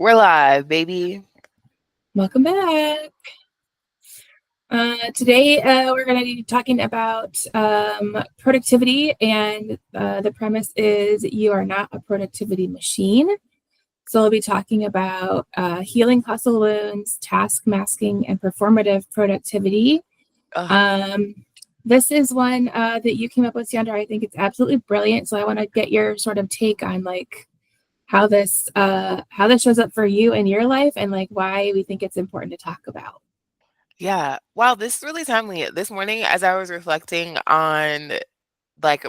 We're live, baby. Welcome back. Today, we're going to be talking about productivity, and the premise is you are not a productivity machine. So we'll be talking about healing hustle wounds, task masking, and performative productivity. This is one that you came up with, Sandra. I think it's absolutely brilliant. So I want to get your sort of take on how this shows up for you in your life, and why we think it's important to talk about. Yeah. Wow, this is really timely. This morning, as I was reflecting on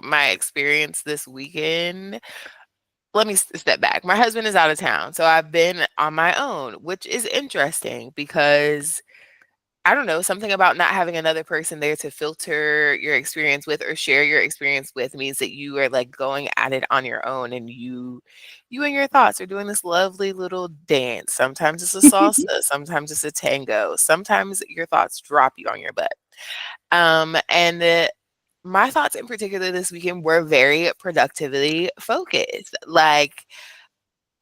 my experience this weekend, let me step back. My husband is out of town, so I've been on my own, which is interesting because I don't know, something about not having another person there to filter your experience with or share your experience with means that you are going at it on your own, and you and your thoughts are doing this lovely little dance. Sometimes it's a salsa, sometimes it's a tango, sometimes your thoughts drop you on your butt. And my thoughts in particular this weekend were very productively focused.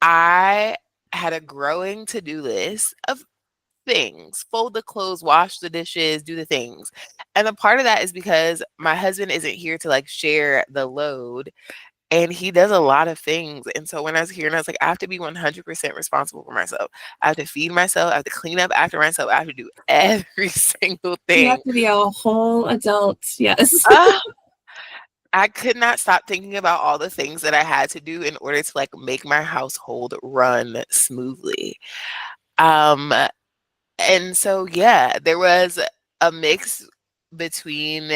I had a growing to-do list of things: fold the clothes, wash the dishes, do the things. And a part of that is because my husband isn't here to share the load, and he does a lot of things. And so when I was here and I was like, I have to be 100% responsible for myself. I have to feed myself, I have to clean up after myself, I have to do every single You thing. have to be a whole adult. Yes. Ah, I could not stop thinking about all the things that I had to do in order to make my household run smoothly. Um And so, yeah, there was a mix between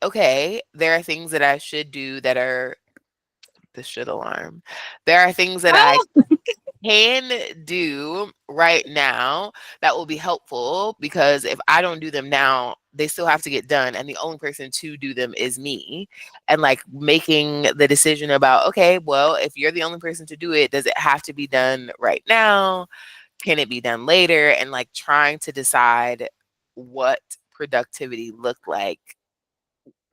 okay, there are things that I should do that are the should alarm. There are things that I Oh, can do right now that will be helpful, because if I don't do them now, they still have to get done. And the only person to do them is me. And making the decision about, okay, well, if you're the only person to do it, does it have to be done right now? Can it be done later? And trying to decide what productivity looked like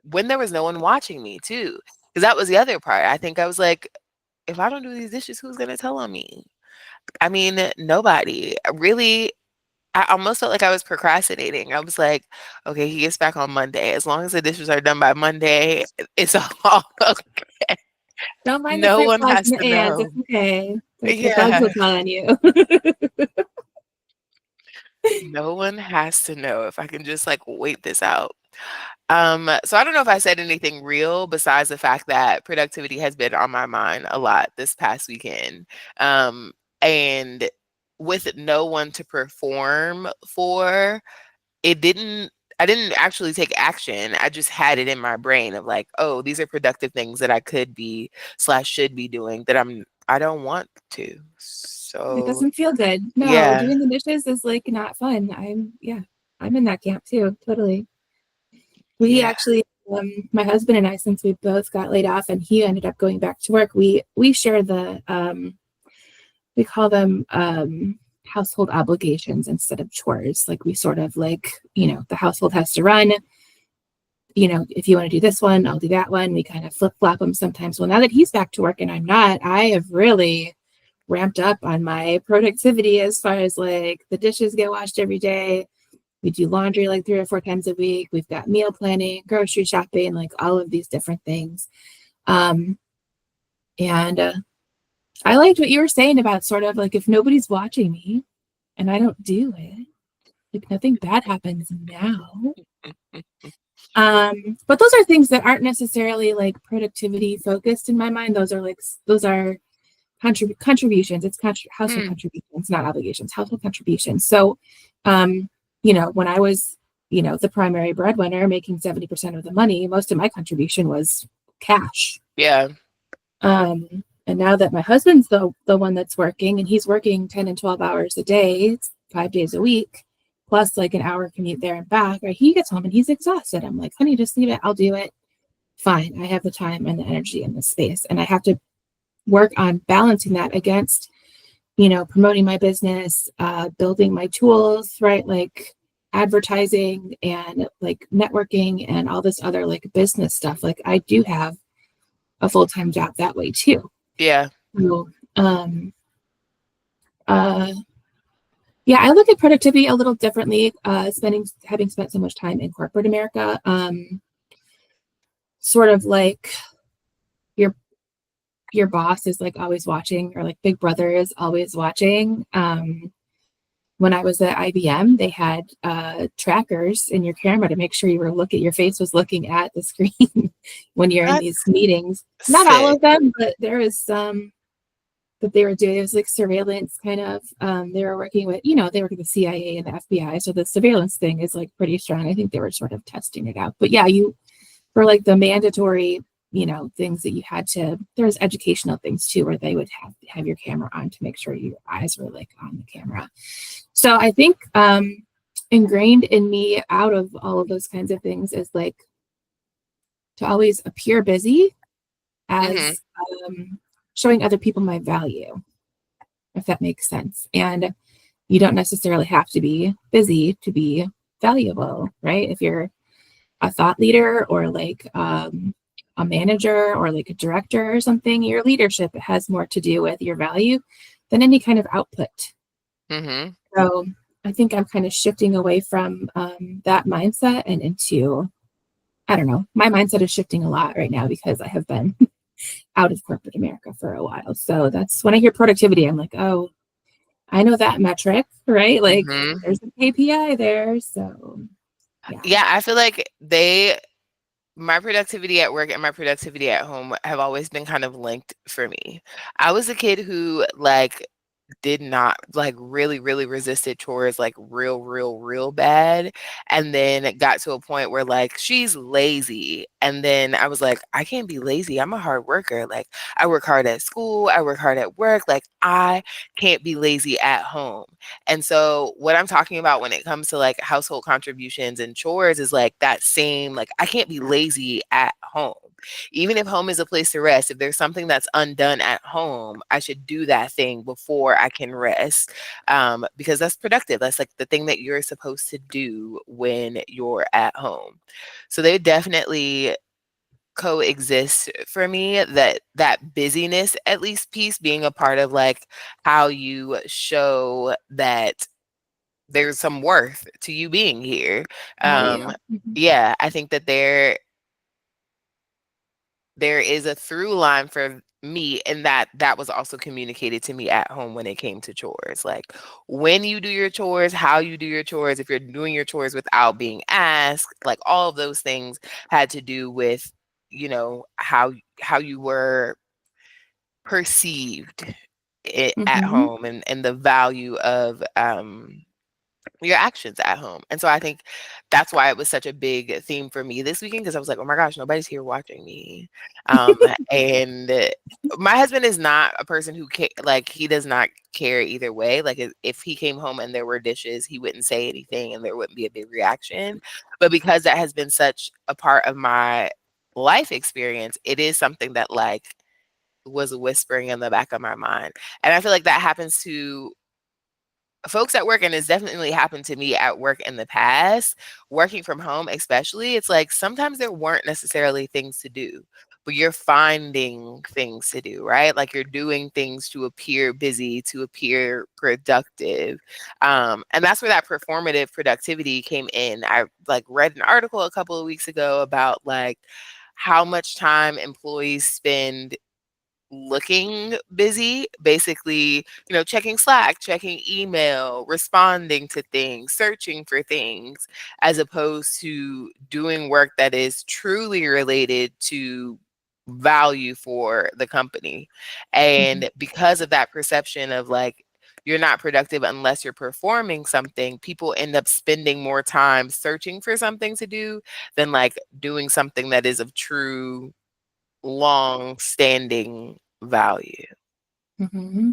when there was no one watching me too. Because that was the other part. I think I was like, if I don't do these dishes, who's gonna tell on me? I mean, nobody. Really, I almost felt like I was procrastinating. I was like, okay, he gets back on Monday. As long as the dishes are done by Monday, it's all okay. don't mind the No fruit one flies has and to the ants. know. It's okay. The bugs Yeah. will tell on you. No one has to know if I can just wait this out. So I don't know if I said anything real besides the fact that productivity has been on my mind a lot this past weekend. And with no one to perform for, it didn't I didn't actually take action. I just had it in my brain of oh, these are productive things that I could be / should be doing that I don't want to. It So doesn't feel good. No, yeah. doing the dishes is not fun. I'm in that camp too. Totally. We Yeah. actually, my husband and I, since we both got laid off and he ended up going back to work, we share we call them household obligations instead of chores. We sort of the household has to run. If you want to do this one, I'll do that one. We kind of flip flop them sometimes. Well, now that he's back to work and I'm not, I have really ramped up on my productivity as far as the dishes get washed every day. We do laundry 3 or 4 times a week. We've got meal planning, grocery shopping, all of these different things. And I liked what you were saying about sort of if nobody's watching me and I don't do it, nothing bad happens now. But those are things that aren't necessarily productivity focused in my mind. Those are contributions. It's household Hmm. contributions, not obligations, household contributions. So, when I was, the primary breadwinner making 70% of the money, most of my contribution was cash. Yeah. And now that my husband's the one that's working, and he's working 10 and 12 hours a day, 5 days a week, plus an hour commute there and back, right? He gets home and he's exhausted. I'm like, honey, just leave it. I'll do it. Fine. I have the time and the energy and the space. And I have to work on balancing that against, promoting my business, building my tools, right? Advertising and networking and all this other business stuff. I do have a full-time job that way too. Yeah. So, Yeah, I look at productivity a little differently, having spent so much time in corporate America. Sort of like your your boss is like always watching, or like Big Brother is always watching. When I was at IBM, they had trackers in your camera to make sure your face was looking at the screen when you're in That's these meetings. Not all sick. of them, but there was some that they were doing. It was like surveillance kind of. They were working with, they work with the CIA and the FBI. So the surveillance thing is like pretty strong. I think they were sort of testing it out. But yeah, for like the mandatory, things that you had to, there was educational things too, where they would have your camera on to make sure your eyes were like on the camera. So I think ingrained in me out of all of those kinds of things is like to always appear busy Hmm. as showing other people my value, if that makes sense. And you don't necessarily have to be busy to be valuable, right? If you're a thought leader or like a manager or like a director or something, your leadership has more to do with your value than any kind of output. Hmm. So I think I'm kind of shifting away from that mindset and into, I don't know, my mindset is shifting a lot right now because I have been out of corporate America for a while. So that's when I hear productivity, I'm like, oh, I know that metric, right? Like Hmm. there's a KPI there. So yeah. Yeah, I feel like my productivity at work and my productivity at home have always been kind of linked for me. I was a kid who like did not like really resisted chores like real bad, and then it got to a point where like she's lazy, and then I was like, I can't be lazy, I'm a hard worker, like I work hard at school, I work hard at work, like I can't be lazy at home. And so what I'm talking about when it comes to like household contributions and chores is like that same, like I can't be lazy at home. Even if home is a place to rest, if there's something that's undone at home, I should do that thing before I can rest, because that's productive. That's like the thing that you're supposed to do when you're at home. So they definitely coexist for me, that busyness at least piece being a part of like how you show that there's some worth to you being here. Value. um yeah, I think that there is a through line for me, and that was also communicated to me at home when it came to chores. Like when you do your chores, how you do your chores, if you're doing your chores without being asked, like all of those things had to do with, how you were perceived at Mm-hmm. home, and the value of your actions at home. And so I think that's why it was such a big theme for me this weekend, because I was like, oh my gosh, nobody's here watching me. And my husband is not a person who like he does not care either way. Like if he came home and there were dishes, he wouldn't say anything and there wouldn't be a big reaction. But because that has been such a part of my life experience, it is something that like was whispering in the back of my mind. And I feel like that happens to folks at work, and it's definitely happened to me at work in the past, working from home especially. It's like sometimes there weren't necessarily things to do, but you're finding things to do, right? Like you're doing things to appear busy, to appear productive. And that's where that performative productivity came in. I like read an article a couple of weeks ago about like how much time employees spend looking busy, basically, checking Slack, checking email, responding to things, searching for things, as opposed to doing work that is truly related to value for the company. Mm-hmm. And because of that perception of like, you're not productive unless you're performing something, people end up spending more time searching for something to do than like doing something that is of true long-standing value. Mm-hmm.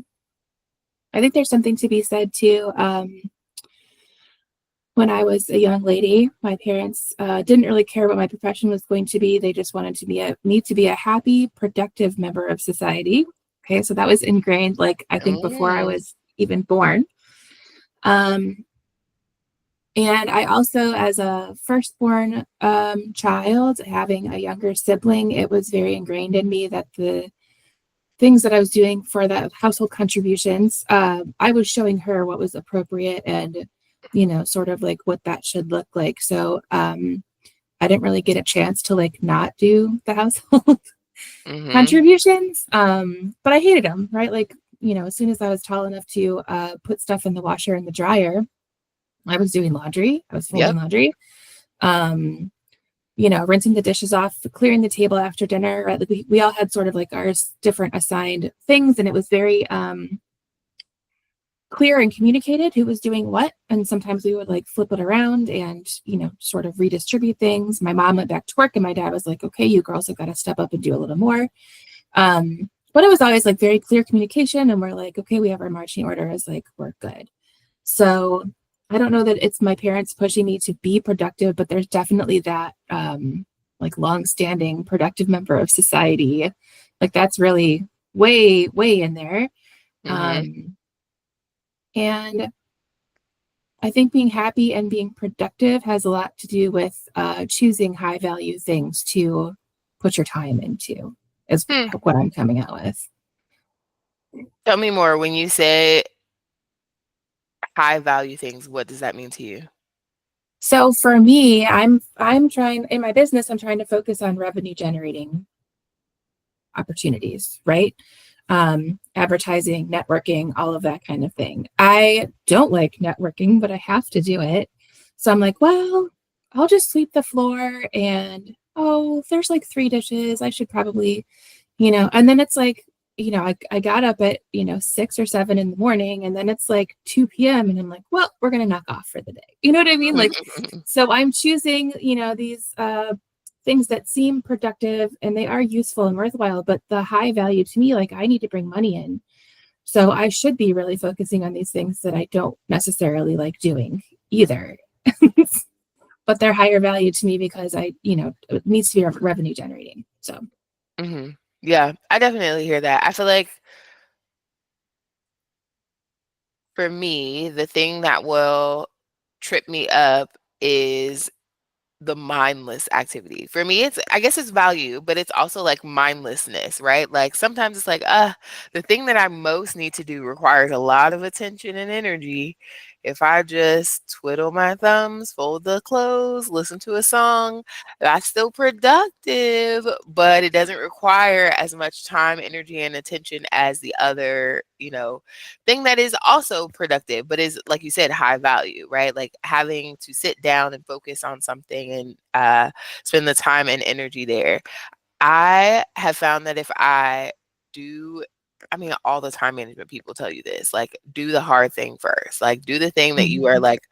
I think there's something to be said too. When I was a young lady, my parents didn't really care what my profession was going to be. They just wanted me to be a happy, productive member of society. Okay, so that was ingrained, like I think before I Mm, was even born. Um, and I also, as a firstborn child, having a younger sibling, it was very ingrained in me that things that I was doing for the household contributions, I was showing her what was appropriate and, sort of like what that should look like. So I didn't really get a chance to like not do the household Mhm. contributions. But I hated them, right? Like, as soon as I was tall enough to put stuff in the washer and the dryer, I was doing laundry. I was folding Yep. laundry. Um, rinsing the dishes off, clearing the table after dinner. Right? Like we all had sort of like our different assigned things, and it was very clear and communicated who was doing what. And sometimes we would like flip it around and, sort of redistribute things. My mom went back to work and my dad was like, okay, you girls have got to step up and do a little more. But it was always like very clear communication. And we're like, okay, we have our marching orders, like we're good. So I don't know that it's my parents pushing me to be productive, but there's definitely that like long-standing productive member of society. Like that's really way, way in there. Mhm. Um, and I think being happy and being productive has a lot to do with choosing high value things to put your time into, is Hmm. what I'm coming out with. Tell me more. When you say high value things, what does that mean to you? So for me, I'm trying in my business, I'm trying to focus on revenue generating opportunities, right? Advertising, networking, all of that kind of thing. I don't like networking, but I have to do it. So I'm like, well, I'll just sweep the floor and oh, there's like 3 dishes. I should probably, and then it's like, I got up at, 6 or 7 in the morning and then it's like 2 p.m. and I'm like, well, we're going to knock off for the day. You know what I mean? Like, so I'm choosing, these things that seem productive and they are useful and worthwhile, but the high value to me, like I need to bring money in. So I should be really focusing on these things that I don't necessarily like doing either. But they're higher value to me because it needs to be revenue generating. So Mhm. Yeah, I definitely hear that. I feel like for me, the thing that will trip me up is the mindless activity. For me, it's I guess it's value, but it's also like mindlessness, right? Like sometimes it's like, the thing that I most need to do requires a lot of attention and energy. If I just twiddle my thumbs, fold the clothes, listen to a song, that's still productive, but it doesn't require as much time, energy, and attention as the other, thing that is also productive, but is, like you said, high value, right? Like having to sit down and focus on something and spend the time and energy there. I have found that if I do, I mean, all the time management people tell you this, like, do the hard thing first. Like, do the thing that you are mhm, like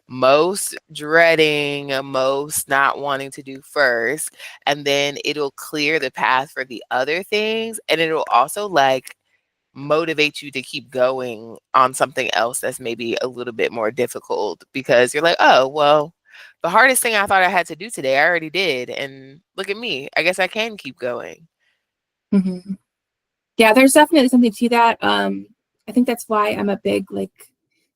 most dreading, most not wanting to do first. And then it'll clear the path for the other things. And it'll also like motivate you to keep going on something else that's maybe a little bit more difficult because you're like, oh, well, the hardest thing I thought I had to do today, I already did. And look at me. I guess I can keep going. mhm. Yeah, there's definitely something to that. I think that's why I'm a big like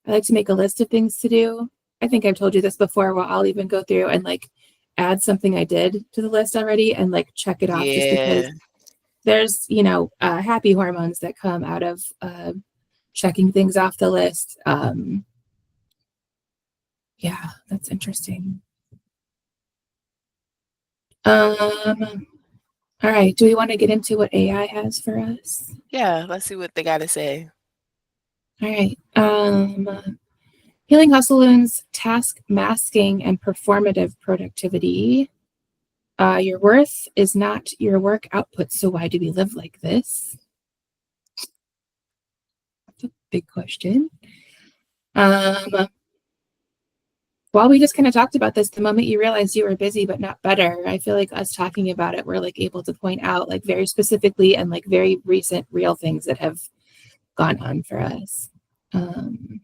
I like to make a list of things to do. I think I've told you this before, where I'll even go through and like add something I did to the list already and like check it off just because Yeah. there's, happy hormones that come out of checking things off the list. Yeah, that's interesting. All right. Do we want to get into what AI has for us? Yeah. Let's see what they got to say. All right. Healing Hustle Loon's task masking and performative productivity. Your worth is not your work output. So why do we live like this? That's a big question. Um, While we just kind of talked about this, the moment you realize you were busy but not better, I feel like us talking about it, we're like able to point out like very specifically and like very recent real things that have gone on for us. Um,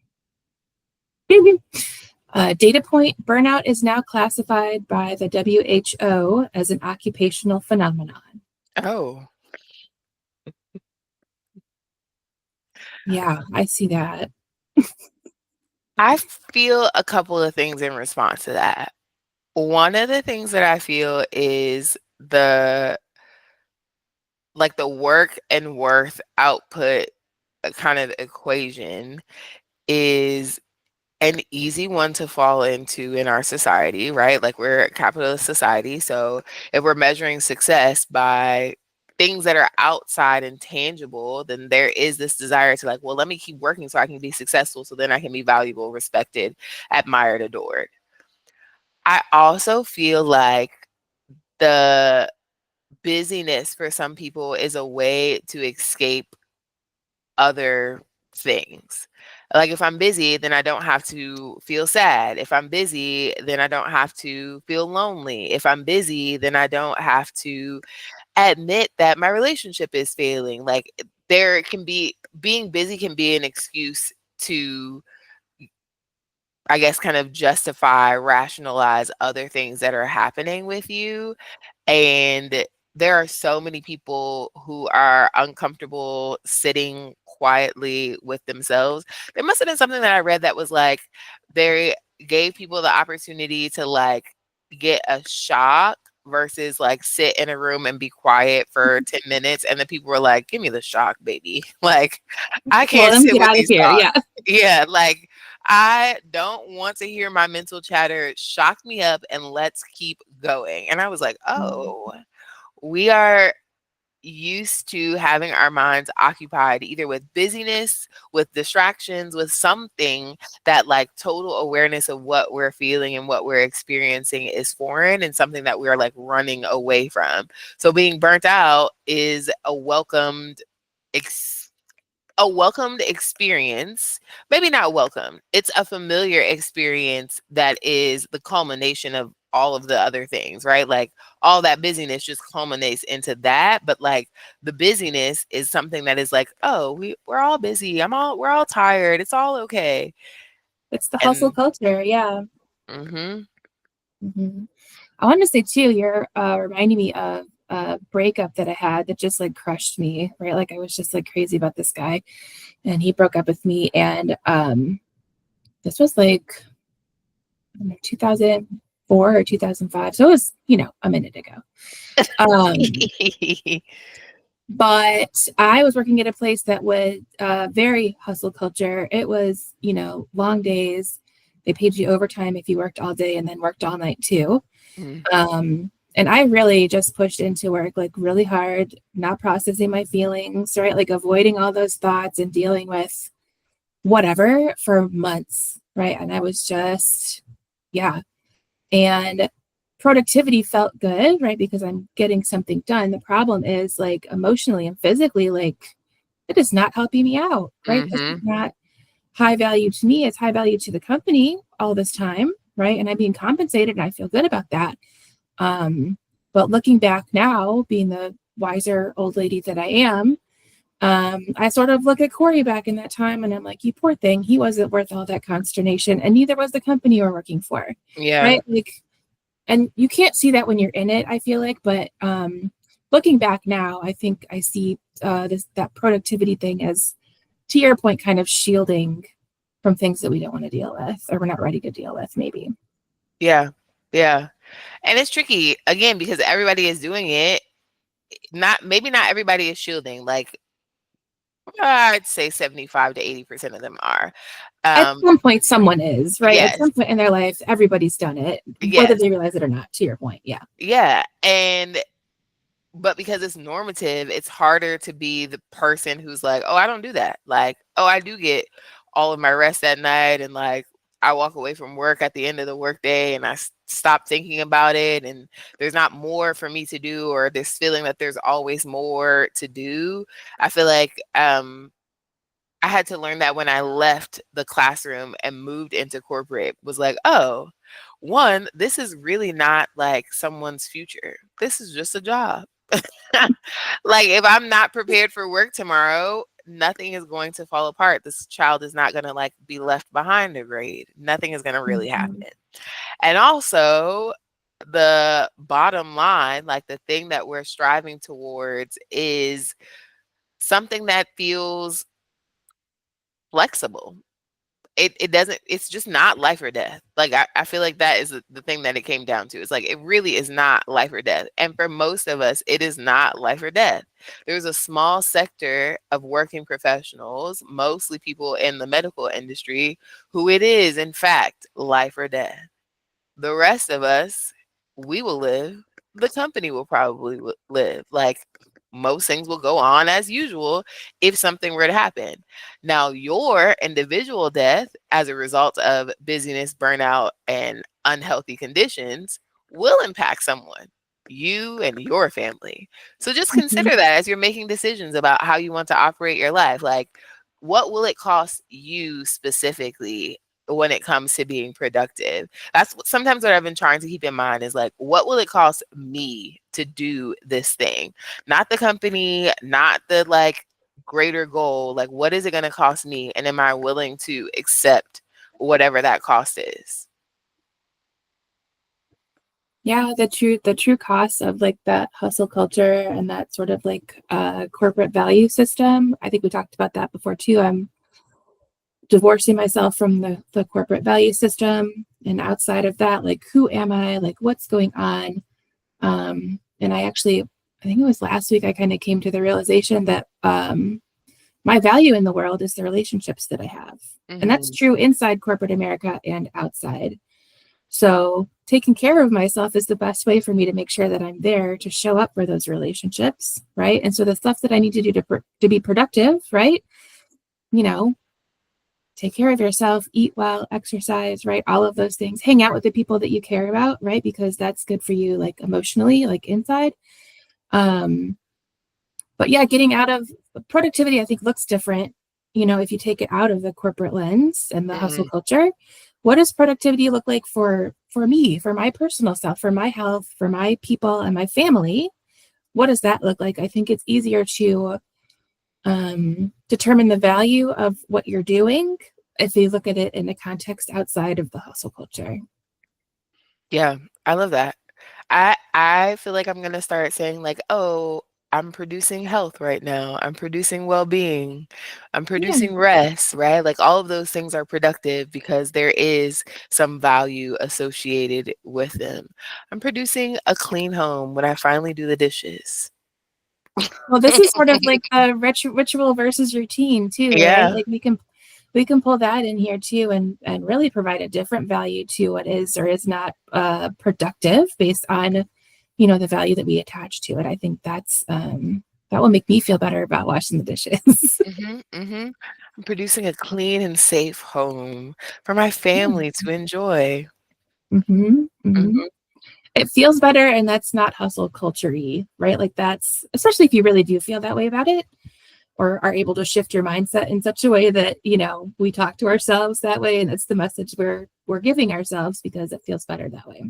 Data point burnout is now classified by the WHO as an occupational phenomenon. Oh, Yeah, I see that. I feel a couple of things in response to that. One of the things that I feel is like the work and worth output kind of equation is an easy one to fall into in our society, right? Like we're a capitalist society. So if we're measuring success by things that are outside and tangible, then there is this desire to like, well, let me keep working so I can be successful so then I can be valuable, respected, admired, adored. I also feel like the busyness for some people is a way to escape other things. Like if I'm busy, then I don't have to feel sad. If I'm busy, then I don't have to feel lonely. If I'm busy, then I don't have to admit that my relationship is failing. Like there can be being busy can be an excuse to, I guess, kind of justify, rationalize other things that are happening with you. And there are so many people who are uncomfortable sitting quietly with themselves. There must have been something that I read that was like they gave people the opportunity to like get a shock versus like sit in a room and be quiet for 10 minutes. And the people were like, give me the shock, baby. Like, I Well, can't let me sit get with out of these here. thoughts. Yeah. Yeah, like I don't want to hear my mental chatter. Shock me up and let's keep going. And I was like, Mhm. oh, we are used to having our minds occupied either with busyness, with distractions, with something that like total awareness of what we're feeling and what we're experiencing is foreign and something that we're like running away from. So being burnt out is ex- a welcomed experience, maybe not welcome. It's a familiar experience that is the culmination of all of the other things, right? Like all that busyness just culminates into that. But like the busyness is something that is like, oh, we're all busy. We're all tired. It's all okay. It's the hustle And culture. Yeah. mm-hmm, Hmm. I want to say too, you're reminding me of a breakup that I had that just like crushed me, right? Like I was just like crazy about this guy and he broke up with me. And this was like, I don't know, 2004 or 2005. So it was, a minute ago. Um, but I was working at a place that was very hustle culture. It was, long days. They paid you overtime if you worked all day and then worked all night too. mm, And I really just pushed into work like really hard, not processing my feelings, right? Like avoiding all those thoughts and dealing with whatever for months, right? And I was just, yeah. And productivity felt good, right? Because I'm getting something done. The problem is like emotionally and physically, like it is not helping me out, right? This is mm-hmm, not high value to me. It's high value to the company all this time, right? And I'm being compensated and I feel good about that. Um, but looking back now, being the wiser old lady that I am, I sort of look at Corey back in that time and I'm like, you poor thing, he wasn't worth all that consternation, and neither was the company you were working for, yeah, right? Like, and you can't see that when you're in it, I feel like, but looking back now, I think I see that productivity thing as, to your point, kind of shielding from things that we don't want to deal with or we're not ready to deal with, maybe. yeah, yeah. And it's tricky again because everybody is doing it. Not maybe not everybody is shielding. Like I'd say 75 to 80% of them are. At Um, some point, someone is, right? At yes, some point in their life, everybody's done it, whether yes, they realize it or not, to your point. Yeah. yeah. But because it's normative, it's harder to be the person who's like, oh, I don't do that. Like, oh, I do get all of my rest at night. And like, I walk away from work at the end of the workday and stop thinking about it. And there's not more for me to do, or this feeling that there's always more to do. I feel like, I had to learn that when I left the classroom and moved into corporate, was like, oh, one, this is really not like someone's future. This is just a job. Like if I'm not prepared for work tomorrow, nothing is going to fall apart. This child is not going to like be left behind a grade. Nothing is going to really Mhm. happen. And also the bottom line, like the thing that we're striving towards is something that feels flexible. it doesn't, it's just not life or death. Like I feel like that is the thing that it came down to. It's like it really is not life or death. And for most of us, it is not life or death. There's a small sector of working professionals, mostly people in the medical industry, who it is, in fact, life or death. The rest of us, we will live. The company will probably live. Like most things will go on as usual if something were to happen. Now, your individual death as a result of busyness, burnout, and unhealthy conditions will impact someone, you and your family. So just Mhm. consider that as you're making decisions about how you want to operate your life. Like, what will it cost you specifically when it comes to being productive? That's sometimes what I've been trying to keep in mind is like, what will it cost me to do this thing? Not the company, not the like greater goal. Like, what is it going to cost me? And am I willing to accept whatever that cost is? Yeah, the true cost of like that hustle culture and that sort of like corporate value system. I think we talked about that before too. I'm divorcing myself from the corporate value system, and outside of that, like who am I? Like what's going on? And I think it was last week, I kind of came to the realization that my value in the world is the relationships that I have. And that's Hmm. true inside corporate America and outside. So taking care of myself is the best way for me to make sure that I'm there to show up for those relationships, right? And so the stuff that I need to do to be productive, right? You know, take care of yourself, eat well, exercise, right? All of those things. Hang out with the people that you care about, right? Because that's good for you, like emotionally, like inside. Um, but yeah, getting out of productivity, I think looks different. If you take it out of the corporate lens and the hustle Hmm. culture, what does productivity look like for me, for my personal self, for my health, for my people and my family? What does that look like? I think it's easier to determine the value of what you're doing if you look at it in the context outside of the hustle culture. Yeah, I love that. I feel like I'm gonna start saying like, oh, I'm producing health right now. I'm producing well-being. I'm Yeah. producing rest, right? Like all of those things are productive because there is some value associated with them. I'm producing a clean home when I finally do the dishes. Well, this is sort of like the ritual versus routine too, right? Yeah. Like we can pull that in here too, and really provide a different value to what is or is not productive based on the value that we attach to it. I think that will make me feel better about washing the dishes. Hmm. Hmm. I'm producing a clean and safe home for my family to enjoy. Hmm. Hmm. Mhm. It feels better, and that's not hustle culture-y, right? Like that's especially if you really do feel that way about it, or are able to shift your mindset in such a way that we talk to ourselves that way, and it's the message we're giving ourselves because it feels better that way.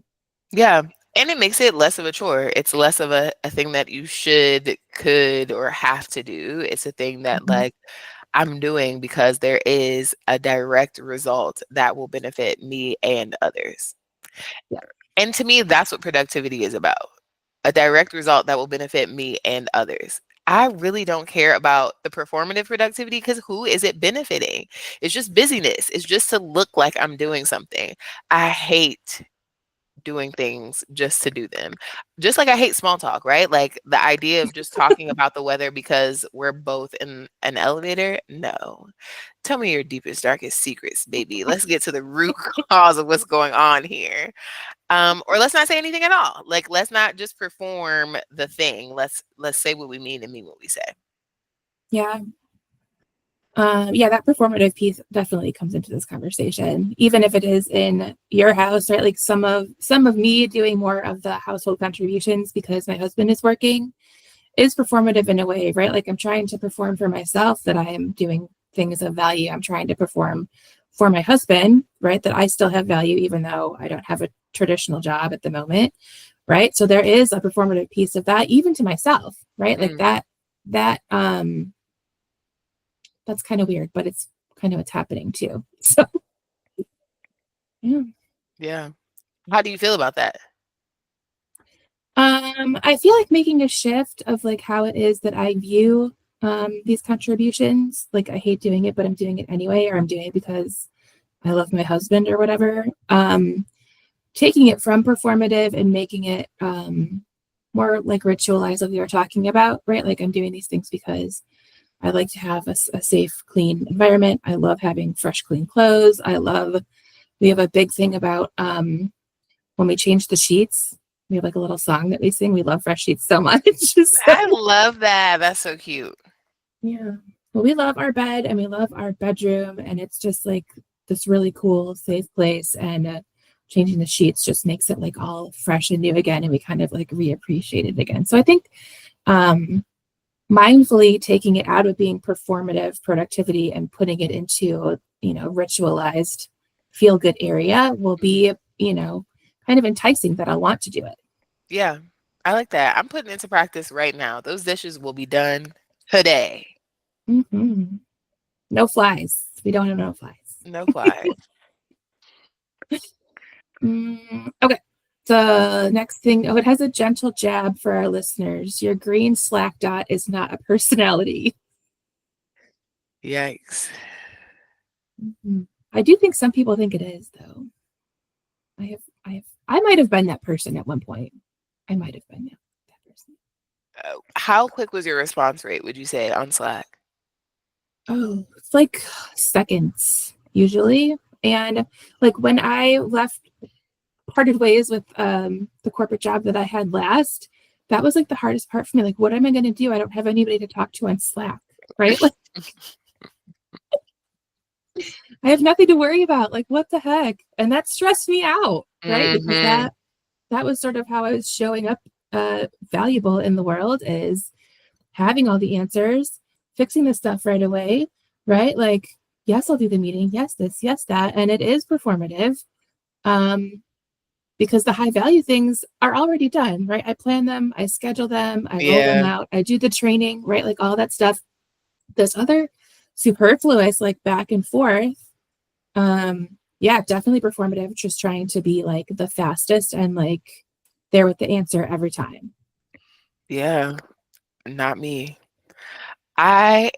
Yeah, and it makes it less of a chore. It's less of a thing that you should, could, or have to do. It's a thing that, Mhm. like, I'm doing because there is a direct result that will benefit me and others. Yeah. And to me, that's what productivity is about. A direct result that will benefit me and others. I really don't care about the performative productivity because who is it benefiting? It's just busyness. It's just to look like I'm doing something. I hate doing things just to do them. Just like I hate small talk, right? Like the idea of just talking about the weather because we're both in an elevator. No. Tell me your deepest, darkest secrets, baby. Let's get to the root cause of what's going on here. Or let's not say anything at all. Like let's not just perform the thing. Let's say what we mean and mean what we say. Yeah. Yeah, that performative piece definitely comes into this conversation, even if it is in your house, right? Like some of me doing more of the household contributions because my husband is working is performative in a way, right? Like I'm trying to perform for myself that I am doing things of value. I'm trying to perform for my husband, right? That I still have value, even though I don't have a traditional job at the moment, right? So there is a performative piece of that, even to myself, right? Like Mm, that that's kind of weird, but it's kind of what's happening too. So yeah. yeah. How do you feel about that? I feel like making a shift of like how it is that I view these contributions. Like I hate doing it, but I'm doing it anyway, or I'm doing it because I love my husband or whatever. Taking it from performative and making it more like ritualized, like we were talking about, right? Like I'm doing these things because I like to have a safe, clean environment. I love having fresh, clean clothes. We have a big thing about when we change the sheets, we have like a little song that we sing. We love fresh sheets so much. So, I love that. That's so cute. yeah. Well, we love our bed and we love our bedroom. And it's just like this really cool, safe place. And changing the sheets just makes it like all fresh and new again. And we kind of like reappreciate it again. So I think um, mindfully taking it out of being performative productivity and putting it into, ritualized feel good area will be, kind of enticing that I'll want to do it. Yeah, I like that. I'm putting it into practice right now. Those dishes will be done today. Hmm. No flies. We don't have no flies. No flies. Okay. The next thing, oh, it has a gentle jab for our listeners. Your green Slack dot is not a personality. Yikes. Mhm. I do think some people think it is, though. I might have been that person at one point. I might have been that person. How quick was your response rate, would you say, on Slack? Oh, it's like seconds usually. And like when I parted ways with the corporate job that I had last, that was like the hardest part for me. Like, what am I going to do? I don't have anybody to talk to on Slack, right? Like, I have nothing to worry about. Like, what the heck? And that stressed me out, right? Because Mhm. that was sort of how I was showing up valuable in the world, is having all the answers, fixing the stuff right away, right? Like, yes, I'll do the meeting. Yes, this, yes, that. And it is performative. Because the high value things are already done, right? I plan them, I schedule them, I roll them Yeah. out, I do the training, right? Like all that stuff. There's other superfluous, like back and forth. Yeah, definitely performative, just trying to be like the fastest and like there with the answer every time. Yeah. Not me. I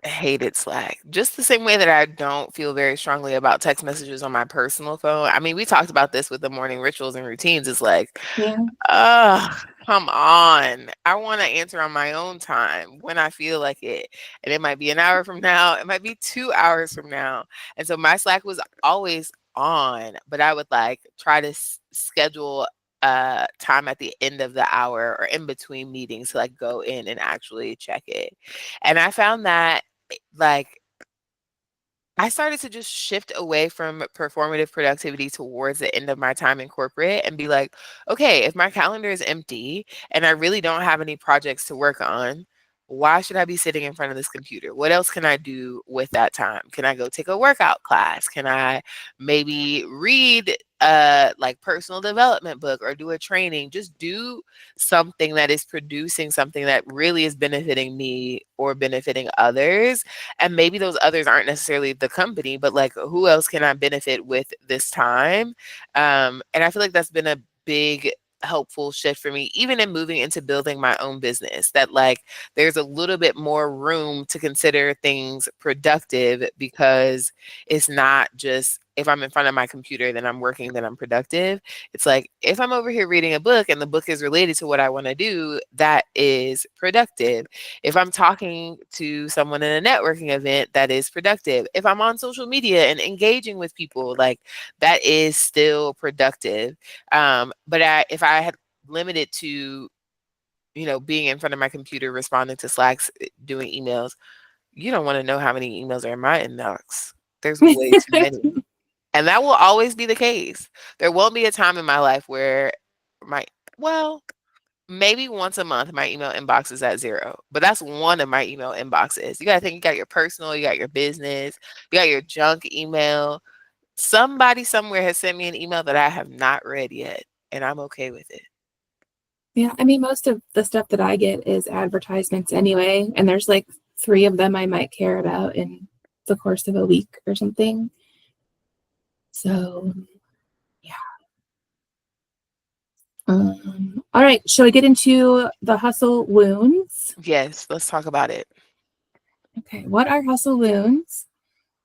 hated Slack. Just the same way that I don't feel very strongly about text messages on my personal phone. I mean, we talked about this with the morning rituals and routines. It's like, Yeah. come on. I want to answer on my own time when I feel like it. And it might be an hour from now, it might be 2 hours from now. And so my Slack was always on, but I would like try to schedule time at the end of the hour or in between meetings to like go in and actually check it. And I found that like I started to just shift away from performative productivity towards the end of my time in corporate and be like, okay, if my calendar is empty and I really don't have any projects to work on, why should I be sitting in front of this computer? What else can I do with that time? Can I go take a workout class? Can I maybe read like personal development book or do a training? Just do something that is producing something that really is benefiting me or benefiting others, and maybe those others aren't necessarily the company, but like who else can I benefit with this time? And I feel like that's been a big helpful shift for me, even in moving into building my own business, that like there's a little bit more room to consider things productive, because it's not just if I'm in front of my computer, then I'm working, then I'm productive. It's like if I'm over here reading a book and the book is related to what I want to do, that is productive. If I'm talking to someone in a networking event, that is productive. If I'm on social media and engaging with people, like that is still productive. If I had limited to, being in front of my computer, responding to Slacks, doing emails, you don't want to know how many emails are in my inbox. There's way too many. And that will always be the case. There won't be a time in my life where my, well, maybe once a month, my email inbox is at 0, but that's one of my email inboxes. You gotta think, you got your personal, you got your business, you got your junk email. Somebody somewhere has sent me an email that I have not read yet, and I'm okay with it. Yeah. I mean, most of the stuff that I get is advertisements anyway. And there's like 3 of them I might care about in the course of a week or something. So, yeah. All right. Shall we get into the hustle wounds? Yes, let's talk about it. Okay. What are hustle wounds?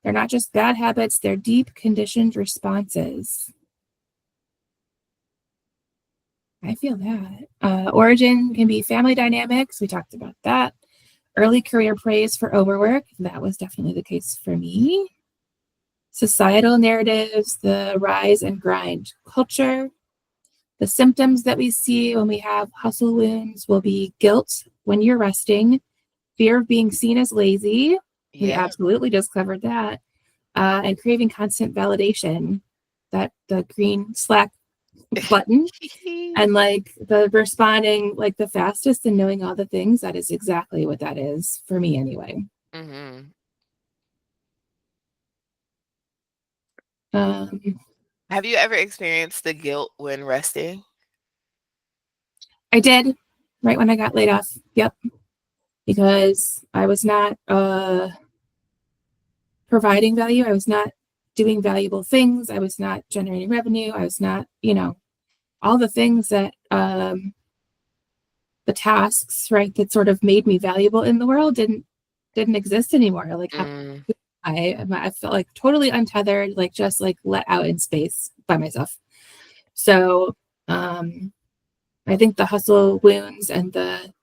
They're not just bad habits, they're deep conditioned responses. I feel that. Origin can be family dynamics. We talked about that. Early career praise for overwork. That was definitely the case for me. Societal narratives, the rise and grind culture. The symptoms that we see when we have hustle wounds will be guilt when you're resting, fear of being seen as lazy. We Yeah. absolutely just covered that. And craving constant validation, that the green Slack button, and like the responding like the fastest and knowing all the things. That is exactly what that is for me anyway. Mm-hmm. Um, Have you ever experienced the guilt when resting? I did right when I got laid off. Yep. Because I was not providing value. I was not doing valuable things. I was not generating revenue. I was not, all the things that the tasks, right, that sort of made me valuable in the world didn't exist anymore. Like how Mm, I felt like totally untethered, like just like let out in space by myself. So I think the hustle wounds and the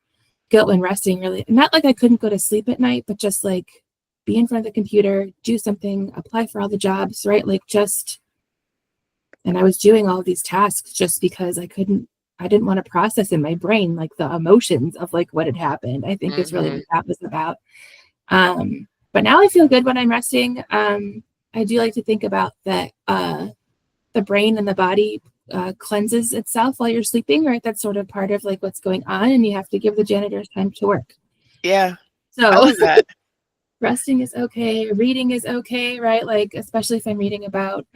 guilt when resting really, not like I couldn't go to sleep at night, but just like be in front of the computer, do something, apply for all the jobs, right? Like just, and I was doing all of these tasks just because I didn't want to process in my brain like the emotions of like what had happened. I think is really mm-hmm. what that was about. But now I feel good when I'm resting. I do like to think about that the brain and the body cleanses itself while you're sleeping, right? That's sort of part of like what's going on, and you have to give the janitors time to work. Yeah, I So love that. resting is okay, reading is okay, right? Like especially if I'm reading about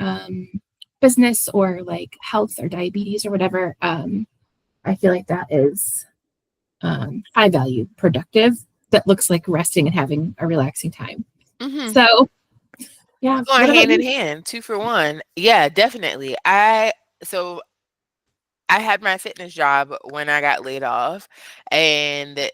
business or like health or diabetes or whatever. I feel like that is high value, productive. That looks like resting and having a relaxing time. Mm-hmm. So yeah, Going what about hand in you? hand, two for one. Yeah, definitely. I had my fitness job when I got laid off, and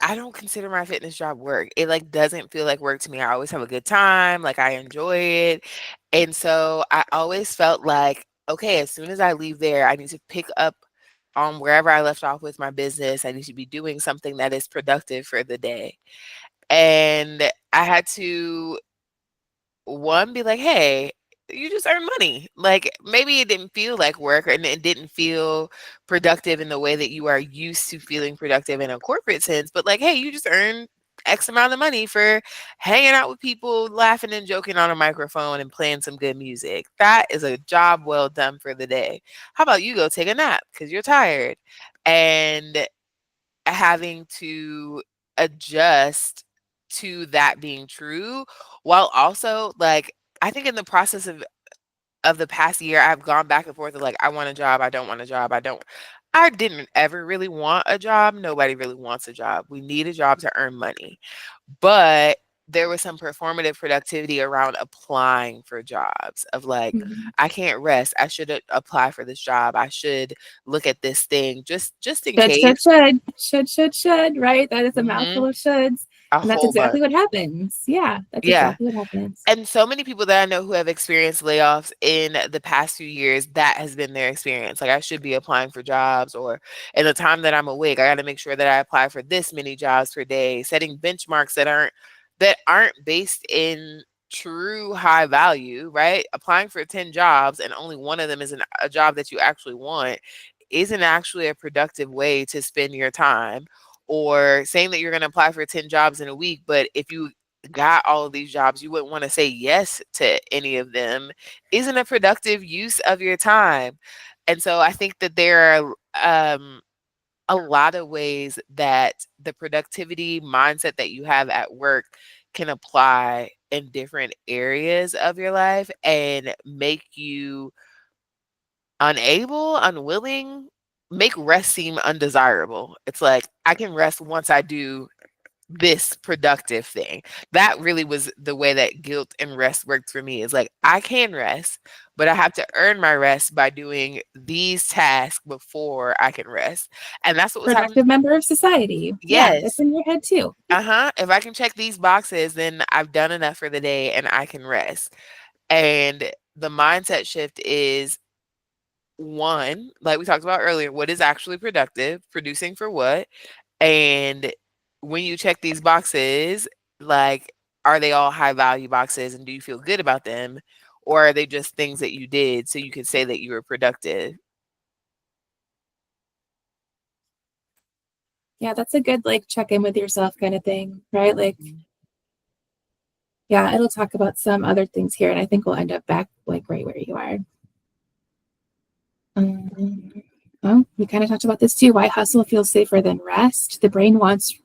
I don't consider my fitness job work. It like doesn't feel like work to me. I always have a good time, like I enjoy it. And so I always felt like, okay, as soon as I leave there, I need to pick up on wherever I left off with my business. I need to be doing something that is productive for the day. And I had to one be like, "Hey, you just earn money." Like maybe it didn't feel like work and it didn't feel productive in the way that you are used to feeling productive in a corporate sense, but like, "Hey, you just earned X amount of money for hanging out with people, laughing and joking on a microphone and playing some good music. That is a job well done for the day. How about you go take a nap because you're tired?" And having to adjust to that being true while also like I think in the process of the past year I've gone back and forth of like I want a job, I don't want a job, I didn't ever really want a job. Nobody really wants a job. We need a job to earn money. But there was some performative productivity around applying for jobs of like, Mhm. I can't rest. I should apply for this job. I should look at this thing just in Should, should, case. should, should, right? That is a mouthful Mhm. of shoulds. A And that's whole exactly bunch. what happens. Yeah, that's Yeah. exactly what happens. And so many people that I know who have experienced layoffs in the past few years, that has been their experience. Like I should be applying for jobs or in the time that I'm awake, I got to make sure that I apply for this many jobs per day, setting benchmarks that aren't based in true high value, right? Applying for 10 jobs and only one of them is a job that you actually want isn't actually a productive way to spend your time. Or saying that you're going to apply for 10 jobs in a week, but if you got all of these jobs, you wouldn't want to say yes to any of them, isn't a productive use of your time. And so I think that there are a lot of ways that the productivity mindset that you have at work can apply in different areas of your life and make you unable, unwilling, make rest seem undesirable. It's like I can rest once I do this productive thing. That really was the way that guilt and rest worked for me. Is like I can rest, but I have to earn my rest by doing these tasks before I can rest. And that's what was happening. Productive member of society. Yeah, it's Yes. in your head too. Uh-huh. If I can check these boxes, then I've done enough for the day and I can rest. And the mindset shift is one, like we talked about earlier, what is actually productive, producing for what? And when you check these boxes, like, are they all high value boxes and do you feel good about them? Or are they just things that you did so you could say that you were productive? Yeah, that's a good like check in with yourself kind of thing, right? Like, yeah, it'll talk about some other things here, and I think we'll end up back like right where you are. Well, we kind of talked about this too. Why hustle feels safer than rest. The brain wants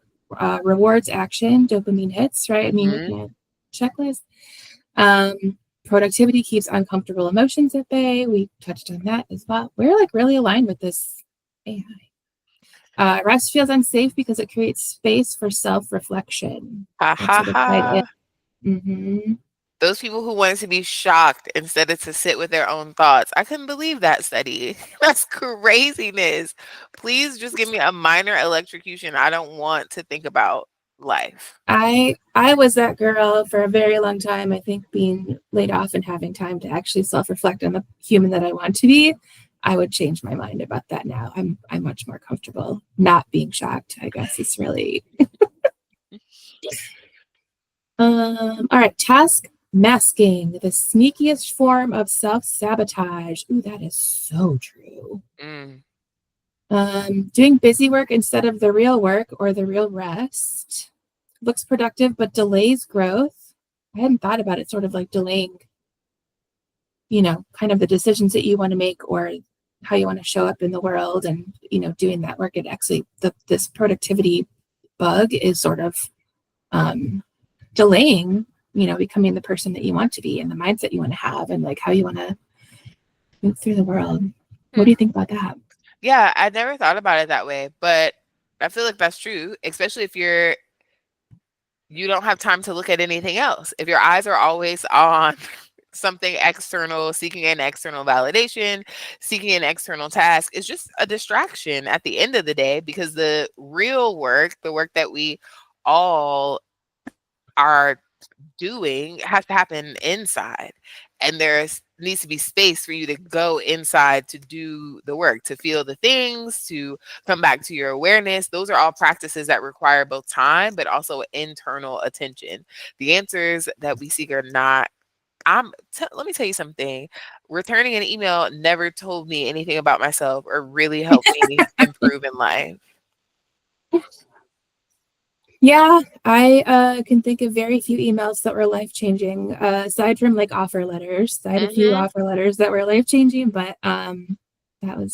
rewards, action, dopamine hits, right? I mean, we Mhm. can checklist. Productivity keeps uncomfortable emotions at bay. We touched on that as well. We're like really aligned with this AI. Rest feels unsafe because it creates space for self-reflection. Ha That's ha sort of tied in. ha. Mm-hmm. Those people who wanted to be shocked instead of to sit with their own thoughts. I couldn't believe that study. That's craziness. Please just give me a minor electrocution. I don't want to think about life. I was that girl for a very long time. I think being laid off and having time to actually self-reflect on the human that I want to be, I would change my mind about that now. I'm much more comfortable not being shocked, I guess is really all right, task masking, the sneakiest form of self-sabotage. Ooh, that is so true. Mm. Doing busy work instead of the real work or the real rest looks productive, but delays growth. I hadn't thought about it sort of like delaying, kind of the decisions that you want to make or how you want to show up in the world and, doing that work. It actually, this productivity bug is sort of um, delaying, becoming the person that you want to be and the mindset you want to have and like how you want to move through the world. What Hmm. do you think about that? Yeah, I never thought about it that way, but I feel like that's true, especially if you don't have time to look at anything else. If your eyes are always on something external, seeking an external validation, seeking an external task, is just a distraction at the end of the day because the real work, the work that we all are doing has to happen inside. And there's needs to be space for you to go inside to do the work, to feel the things, to come back to your awareness. Those are all practices that require both time but also internal attention. The answers that we seek are not let me tell you something. Returning an email never told me anything about myself or really helped me improve in life. Yeah, I can think of very few emails that were life changing, aside from like offer letters. I had a few Hmm. offer letters that were life changing, but that's about it.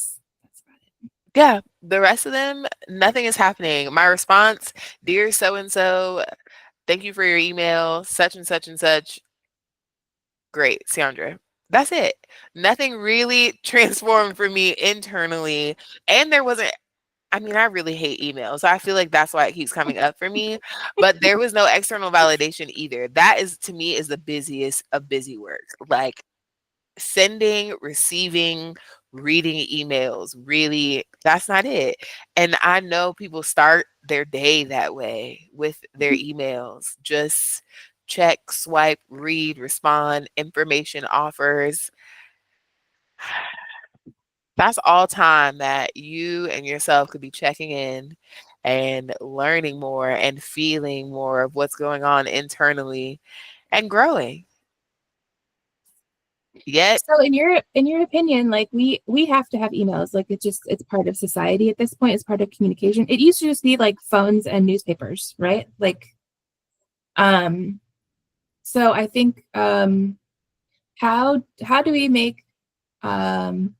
Yeah, the rest of them, nothing is happening. My response, dear so and so, thank you for your email, such and such and such. Great, Sandra. That's it. Nothing really transformed for me internally. And there wasn't, I mean, I really hate emails. So I feel like that's why it keeps coming up for me. But there was no external validation either. That is, to me, is the busiest of busy work. Like sending, receiving, reading emails, really, that's not it. And I know people start their day that way with their emails. Just check, swipe, read, respond, information offers. That's all time that you and yourself could be checking in and learning more and feeling more of what's going on internally and growing. Yet, So in your opinion, like we have to have emails. Like it's part of society at this point. It's part of communication. It used to just be like phones and newspapers, right? Like um so I think how do we make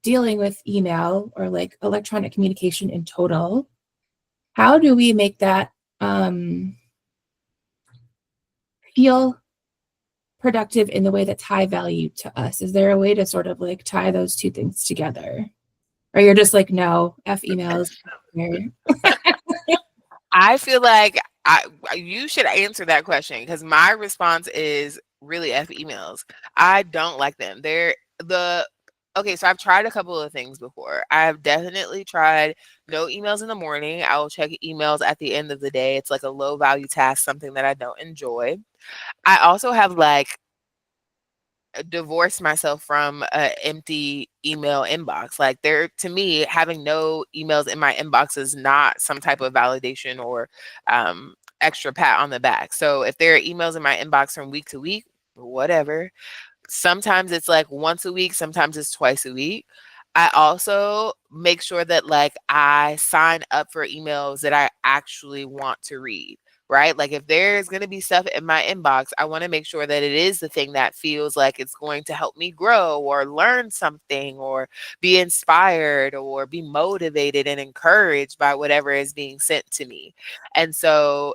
dealing with email or like electronic communication in total, how do we make that feel productive in the way that's high value to us? Is there a way to sort of like tie those two things together? Or you're just like, no, F emails. I feel like You should answer that question because my response is really F emails. I don't like them. They're the okay, so I've tried a couple of things before. I've definitely tried no emails in the morning. I will check emails at the end of the day. It's like a low value task, something that I don't enjoy. I also have like divorced myself from an empty email inbox. Like there, to me, having no emails in my inbox is not some type of validation or extra pat on the back. So if there are emails in my inbox from week to week, whatever. Sometimes it's like once a week, sometimes it's twice a week. I also make sure that like I sign up for emails that I actually want to read, right? Like if there's going to be stuff in my inbox, I want to make sure that it is the thing that feels like it's going to help me grow or learn something or be inspired or be motivated and encouraged by whatever is being sent to me. And so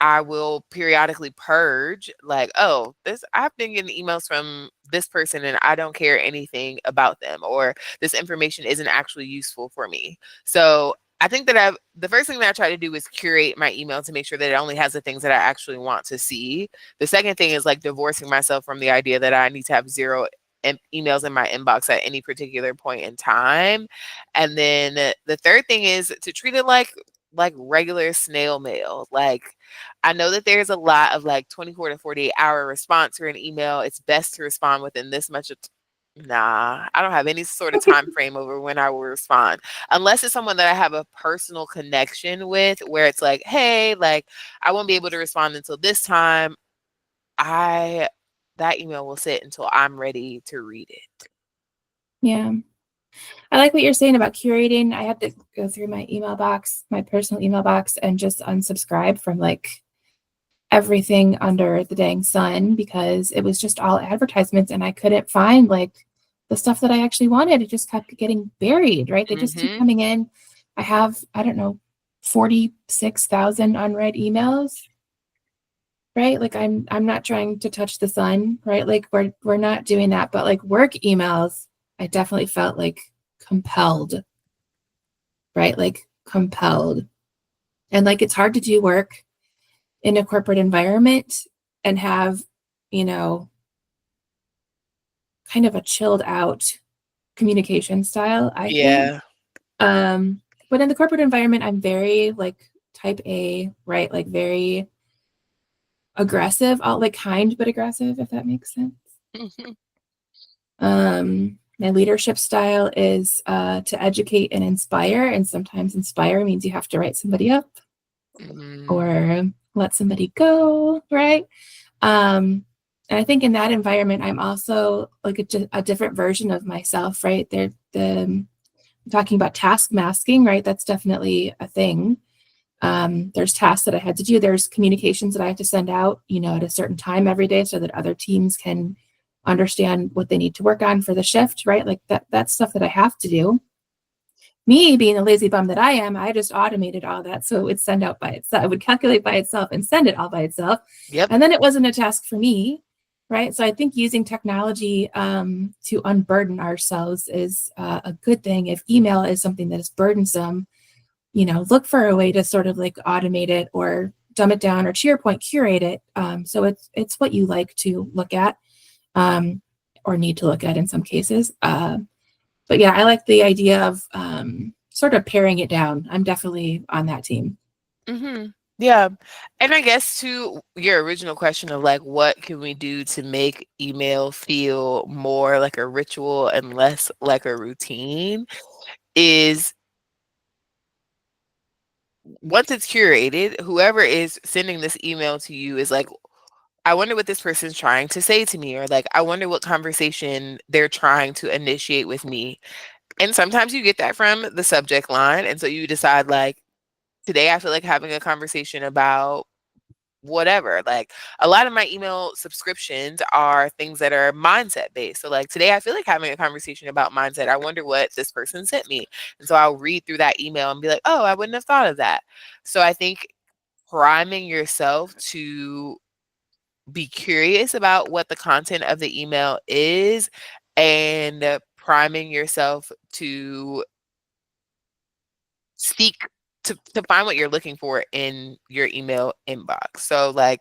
I will periodically purge, like, oh, this I've been getting emails from this person and I don't care anything about them, or this information isn't actually useful for me. So I think that the first thing that I try to do is curate my email to make sure that it only has the things that I actually want to see. The second thing is like divorcing myself from the idea that I need to have zero emails in my inbox at any particular point in time. And then the third thing is to treat it like regular snail mail. Like I know that there's a lot of like 24 to 48-hour response for an email. It's best to respond within this much of nah, I don't have any sort of time frame over when I will respond. Unless it's someone that I have a personal connection with where it's like, hey, like I won't be able to respond until this time. I that email will sit until I'm ready to read it. Yeah. I like what you're saying about curating. I had to go through my email box, my personal email box, and just unsubscribe from like everything under the dang sun because it was just all advertisements and I couldn't find like the stuff that I actually wanted. It just kept getting buried, right? They just keep Mm-hmm. coming in. I have, I don't know, 46,000 unread emails, right? Like I'm not trying to touch the sun, right? Like we're not doing that, but like work emails, I definitely felt like compelled, right? Like compelled. And like it's hard to do work in a corporate environment and have, you know, kind of a chilled out communication style, I think. Yeah. Um, but in the corporate environment, I'm very like type A, right? Like very aggressive, all like kind but aggressive, if that makes sense. My leadership style is to educate and inspire, and sometimes inspire means you have to write somebody up Mm-hmm. or let somebody go, right? And I think in that environment, I'm also like a different version of myself, right? Talking about task masking, right? That's definitely a thing. There's tasks that I had to do. There's communications that I have to send out, you know, at a certain time every day so that other teams can understand what they need to work on for the shift, right? Like that's stuff that I have to do. Me being the lazy bum that I am, I just automated all that. So it would send out by itself. It would calculate by itself and send it all by itself. Yep. And then it wasn't a task for me. Right. So I think using technology to unburden ourselves is a good thing. If email is something that is burdensome, you know, look for a way to sort of like automate it or dumb it down or to your point, curate it. So it's what you like to look at or need to look at in some cases. But yeah, I like the idea of sort of paring it down. I'm definitely on that team. Mm-hmm. Yeah. And I guess to your original question of like, what can we do to make email feel more like a ritual and less like a routine is once it's curated, whoever is sending this email to you is like, I wonder what this person's trying to say to me, or like, I wonder what conversation they're trying to initiate with me. And sometimes you get that from the subject line. And so you decide, like, today I feel like having a conversation about whatever. Like a lot of my email subscriptions are things that are mindset based. So like today I feel like having a conversation about mindset. I wonder what this person sent me. And so I'll read through that email and be like, "Oh, I wouldn't have thought of that." So I think priming yourself to be curious about what the content of the email is and priming yourself to seek to find what you're looking for in your email inbox. So like,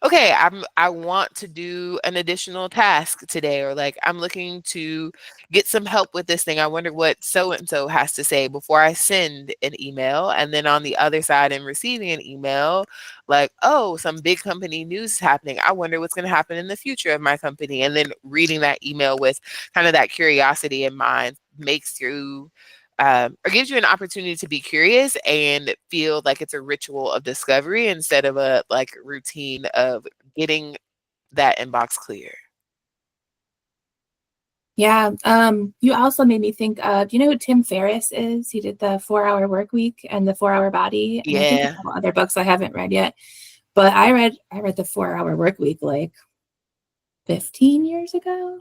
okay, I want to do an additional task today, or like I'm looking to get some help with this thing. I wonder what so and so has to say before I send an email. And then on the other side, in receiving an email, like, oh, some big company news is happening. I wonder what's going to happen in the future of my company. And then reading that email with kind of that curiosity in mind makes you or gives you an opportunity to be curious and feel like it's a ritual of discovery instead of a like routine of getting that inbox clear. Yeah. You also made me think of, do you know who Tim Ferriss is? He did the 4 Hour Work Week and the 4 Hour Body, and I think a Yeah. couple other books I haven't read yet. But I read the 4 Hour Work Week like 15 years ago.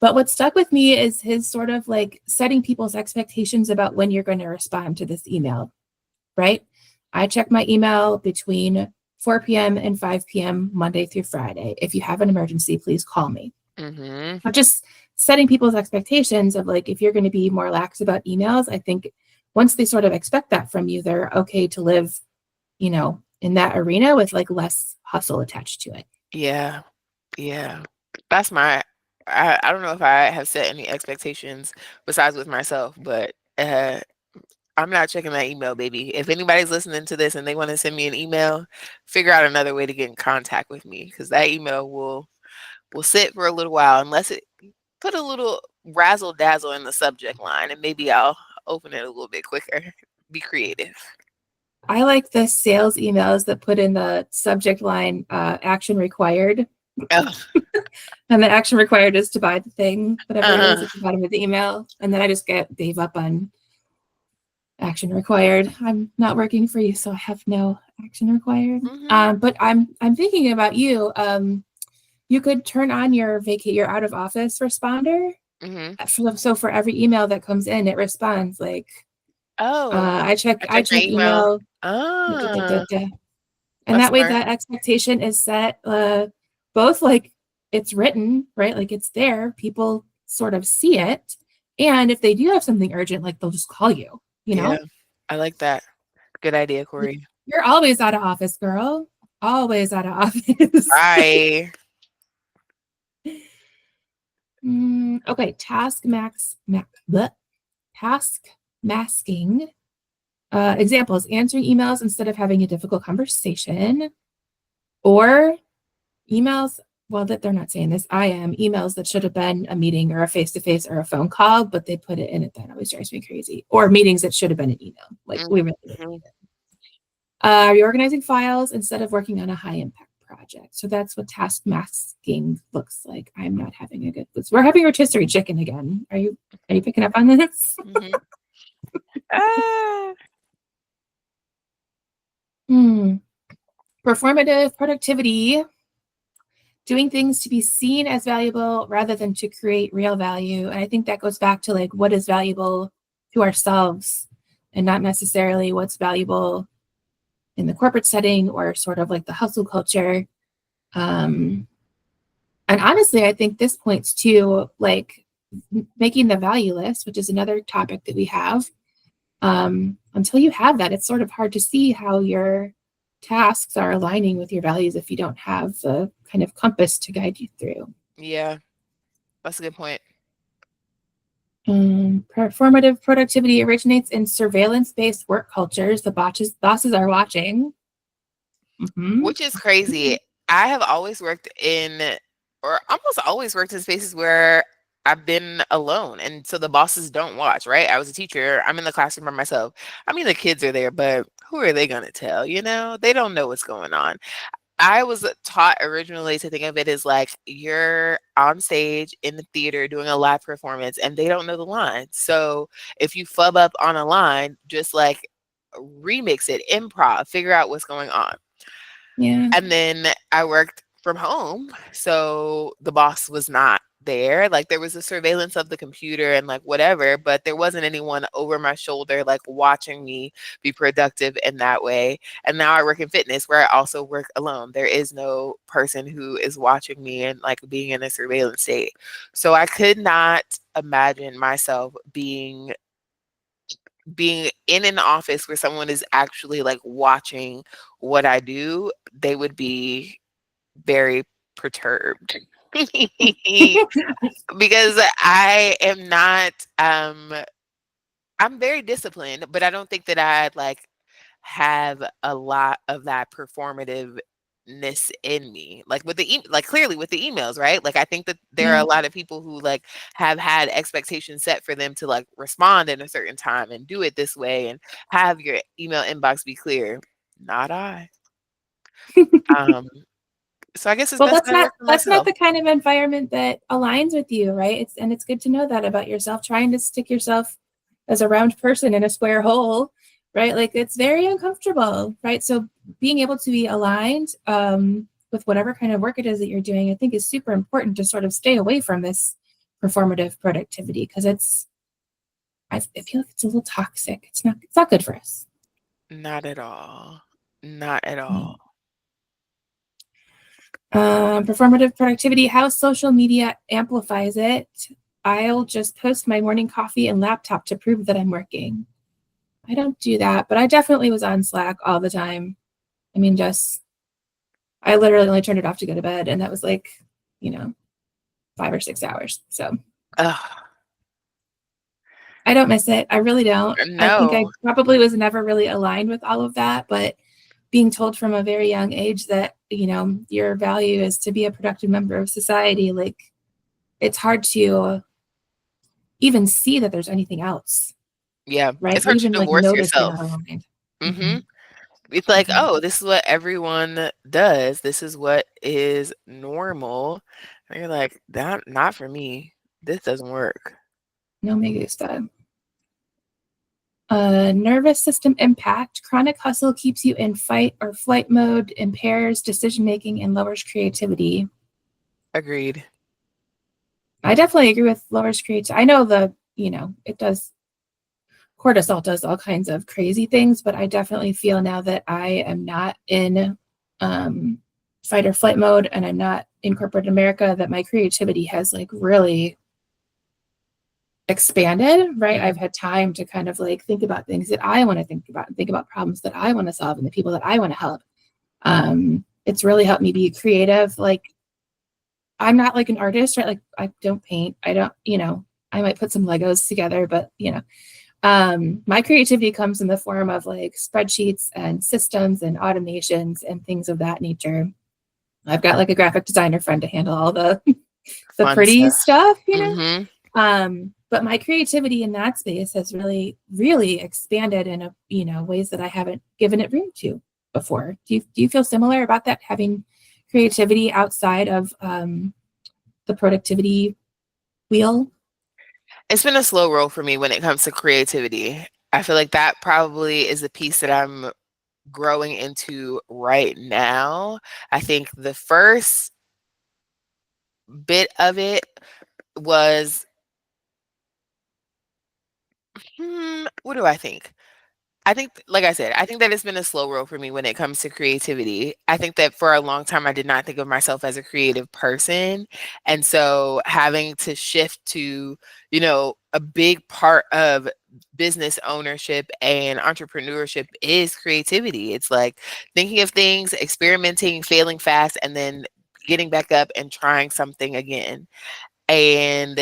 But what stuck with me is his sort of like setting people's expectations about when you're going to respond to this email, right? I check my email between 4 p.m. and 5 p.m. Monday through Friday. If you have an emergency, please call me. Mm-hmm. But just setting people's expectations of like, if you're going to be more lax about emails, I think once they sort of expect that from you, they're okay to live, in that arena with like less hustle attached to it. Yeah. Yeah. That's my I don't know if I have set any expectations besides with myself, but I'm not checking that email, baby. If anybody's listening to this and they want to send me an email, figure out another way to get in contact with me, because that email will sit for a little while unless it put a little razzle dazzle in the subject line, and maybe I'll open it a little bit quicker. Be creative. I like the sales emails that put in the subject line action required. Oh, And the action required is to buy the thing, whatever it is uh-huh. at the bottom of the email. And then I just gave up on action required. I'm not working for you, so I have no action required. Hmm. But I'm thinking about you. You could turn on your out of office responder. Hmm. So for every email that comes in, it responds like Oh, I I check my check email. email. Da, da, da, Ah, da. And that's that way smart. that expectation is set both like it's written, right? Like it's there, people sort of see it. And if they do have something urgent, like they'll just call you, you Yeah, know? I like that. Good idea, Like, Corey. you're always out of office, girl. Always out of office. Bye. Okay, task masking. Examples: answering emails instead of having a difficult conversation, or emails, well, that they're not saying this. I am emails that should have been a meeting or a face-to-face or a phone call, but they put it in it. That always drives me crazy. Or meetings that should have been an email. Like we really didn't Mhm. need it. Reorganizing files instead of working on a high impact project. So that's what task masking looks like. I'm not having a good. We're having rotisserie chicken again. Are you picking up on this? Mhm. Ah. Hmm. Performative productivity, doing things to be seen as valuable rather than to create real value. And I think that goes back to like what is valuable to ourselves and not necessarily what's valuable in the corporate setting or sort of like the hustle culture. Um, and honestly, I think this points to like making the value list, which is another topic that we have. Until you have that, it's sort of hard to see how your tasks are aligning with your values if you don't have the kind of compass to guide you through. Yeah, that's a good point. Performative productivity originates in surveillance-based work cultures. The bosses are watching. Mhm. Which is crazy. I have always worked in, or almost always worked in spaces where I've been alone. And so the bosses don't watch, right? I was a teacher. I'm in the classroom by myself. I mean, the kids are there, but who are they going to tell? They don't know what's going on. I was taught originally to think of it as like you're on stage in the theater doing a live performance and they don't know the line. So if you flub up on a line, just like remix it, improv, figure out what's going on. Yeah. And then I worked from home, so the boss was not there. Like, there was a surveillance of the computer and, like, whatever, but there wasn't anyone over my shoulder, like, watching me be productive in that way. And now I work in fitness where I also work alone. There is no person who is watching me and, like, being in a surveillance state. So I could not imagine myself being being in an office where someone is actually like watching what I do, they would be very perturbed. Because I am not I'm very disciplined, but I don't think that I'd like have a lot of that performativeness in me. Like with the like clearly with the emails, right? Like I think that there are Yeah. a lot of people who like have had expectations set for them to like respond in a certain time and do it this way and have your email inbox be clear. Not I. Um so I guess it's Well, best I work for that's not myself. the kind of environment that aligns with you, right? It's good to know that about yourself. Trying to stick yourself as a round person in a square hole, right? Like it's very uncomfortable, right? So being able to be aligned with whatever kind of work it is that you're doing, I think is super important to sort of stay away from this performative productivity because I feel like it's a little toxic. It's not good for us. Not at all. Not at Mm. all. Performative productivity, how social media amplifies it. I'll just post my morning coffee and laptop to prove that I'm working. I don't do that, but I definitely was on Slack all the time. I mean, I literally only turned it off to go to bed, and that was like, you know, 5 or 6 hours. So Ugh, I don't miss it. I really don't. I think I no. probably was never really aligned with all of that, but being told from a very young age that, your value is to be a productive member of society, like it's hard to even see that there's anything else, Yeah, right? it's hard to Even like divorce notice you're yourself. not aligned. Mhm. Mhm, It's like, mhm. "Oh, this is what everyone does. This is what is normal." And you're like, "That not for me. This doesn't work." No me gusta. Nervous system impact. Chronic hustle keeps you in fight or flight mode, impairs decision making, and lowers creativity. Agreed. I definitely agree with lowers creativity. I know it does, cortisol does all kinds of crazy things, but I definitely feel now that I am not in um, fight or flight mode and I'm not in corporate America that my creativity has like really expanded, right? I've Mhm. had time to kind of like think about things that I want to think about problems that I want to solve and the people that I want to help. It's really helped me be creative. Like I'm not like an artist, right? Like I don't paint. I don't, I might put some Legos together, but my creativity comes in the form of like spreadsheets and systems and automations and things of that nature. I've got like a graphic designer friend to handle all the the Fun pretty stuff. stuff, Mhm. But my creativity in that space has really, really expanded in ways that I haven't given it room to before. Do you feel similar about that, having creativity outside of the productivity wheel? It's been a slow roll for me when it comes to creativity. I feel like that probably is the piece that I'm growing into right now. I think the first bit of it was what do I think? I think, like I said, I think that it's been a slow road for me when it comes to creativity. I think that for a long time, I did not think of myself as a creative person. And so having to shift to, a big part of business ownership and entrepreneurship is creativity. It's like thinking of things, experimenting, failing fast, and then getting back up and trying something again. And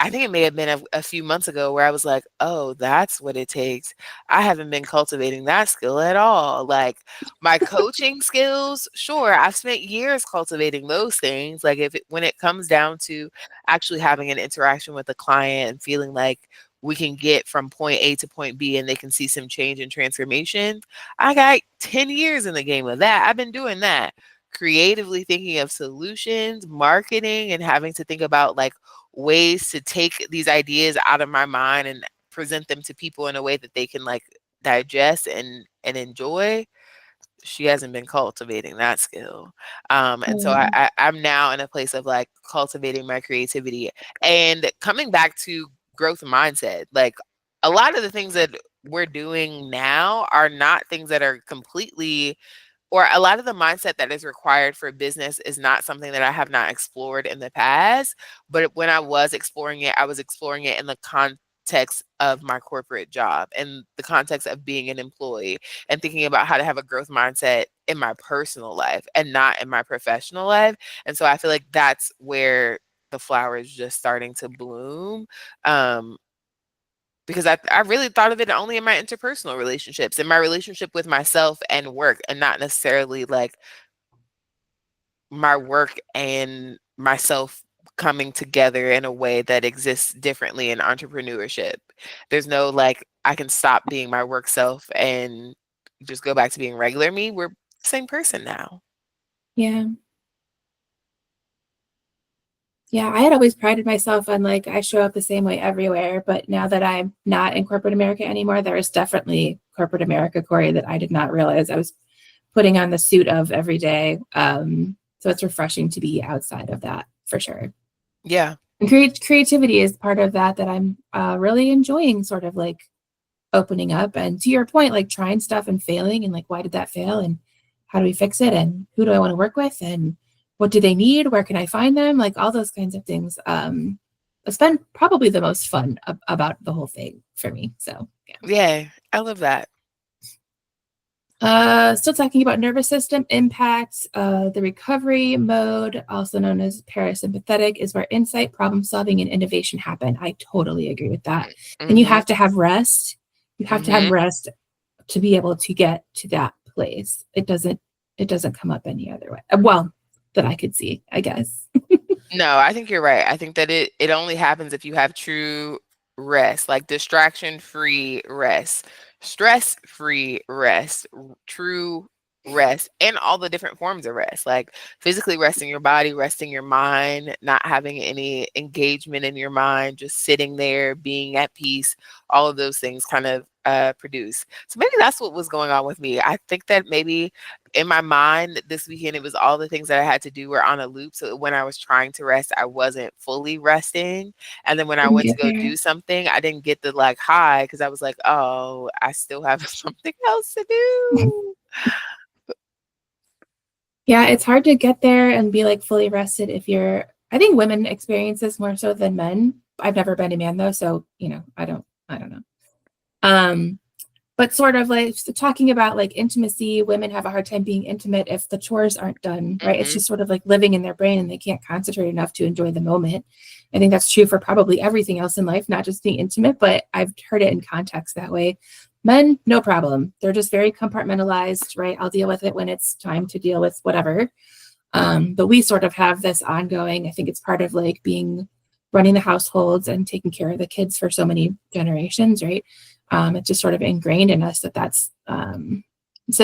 I think it may have been a few months ago where I was like, "Oh, that's what it takes." I haven't been cultivating that skill at all. Like my coaching skills, sure, I've spent years cultivating those things. Like when it comes down to actually having an interaction with a client and feeling like we can get from point A to point B and they can see some change and transformation, I got 10 years in the game of that. I've been doing that, creatively thinking of solutions, marketing, and having to think about like ways to take these ideas out of my mind and present them to people in a way that they can like digest and enjoy. She hasn't been cultivating that skill. And so Mm. I'm now in a place of like cultivating my creativity and coming back to growth mindset. Like a lot of the things that we're doing now are not things that are completely, or a lot of the mindset that is required for business is not something that I have not explored in the past. But when I was exploring it, I was exploring it in the context context of my corporate job and the context of being an employee and thinking about how to have a growth mindset in my personal life and not in my professional life. And so I feel like that's where the flower is just starting to bloom. Um, because I really thought of it only in my interpersonal relationships, in my relationship with myself and work, and not necessarily like my work and myself coming together in a way that exists differently in entrepreneurship. There's no like, I can stop being my work self and just go back to being regular me. We're the same person now. Yeah. Yeah, I had always prided myself on like I show up the same way everywhere, but now that I'm not in corporate America anymore, there is definitely corporate America Corey that I did not realize I was putting on the suit of every day. So it's refreshing to be outside of that for sure. Yeah. And creativity is part of that I'm really enjoying, sort of like opening up. And to your point, like trying stuff and failing, and like why did that fail, and how do we fix it, and who do I want to work with, and what do they need, where can I find them, like all those kinds of things. It's been probably the most fun about the whole thing for me. So yeah. Yeah. I love that. Still talking about nervous system impacts. The recovery mode, also known as parasympathetic, is where insight, problem solving, and innovation happen. I totally agree with that. And you Mm-hmm. have to have rest. You have to have Mm-hmm. rest to be able to get to that place. It doesn't come up any other way. Well, that I could see, I guess. No, I think you're right. I think that it only happens if you have true rest, like distraction-free rest, stress-free rest, true rest, and all the different forms of rest, like physically resting your body, resting your mind, not having any engagement in your mind, just sitting there, being at peace. All of those things kind of produce. So maybe that's what was going on with me. I think that maybe in my mind this weekend, it was all the things that I had to do were on a loop. So when I was trying to rest, I wasn't fully resting. And then when I Didn't went to get go there. do something, I didn't get the like high because I was like, oh, I still have something else to do. Yeah, it's hard to get there and be like fully rested if you're, I think women experience this more so than men. I've never been a man though, so I don't know. Um, but sort of like talking about like intimacy, women have a hard time being intimate if the chores aren't done, right? It's Hmm. just sort of like living in their brain and they can't concentrate enough to enjoy the moment. I think that's true for probably everything else in life, not just being intimate, but I've heard it in context that way. Men, no problem. They're just very compartmentalized, right? I'll deal with it when it's time to deal with whatever. But we sort of have this ongoing, I think it's part of like being running the households and taking care of the kids for so many generations, right? It's just sort of ingrained in us so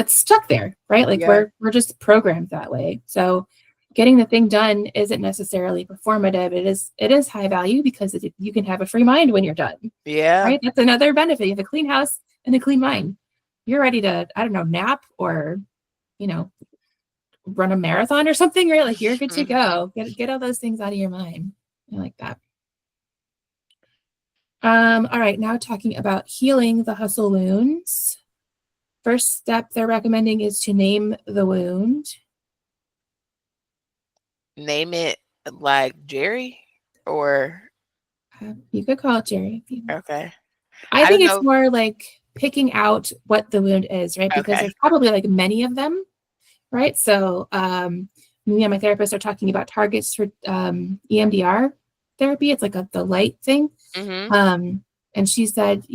it's stuck there, right? Like Yeah. we're just programmed that way. So getting the thing done isn't necessarily performative. It is high value because you can have a free mind when you're done, Yeah. right? That's another benefit. You have a clean house and a clean mind. You're ready to, I don't know, nap or, you know, run a marathon or something, right? Like you're good to go. Get all those things out of your mind. I like that. All right, now talking about healing the hustle wounds. First step they're recommending is to name the wound. Name it like Jerry or You could call it Jerry if you want. okay. I I think don't it's know. more like picking out what the wound is, right? Because Okay. there's probably like many of them, right? So me and my therapist are talking about targets for EMDR therapy. It's like the light thing. Hmm. Um, and she said,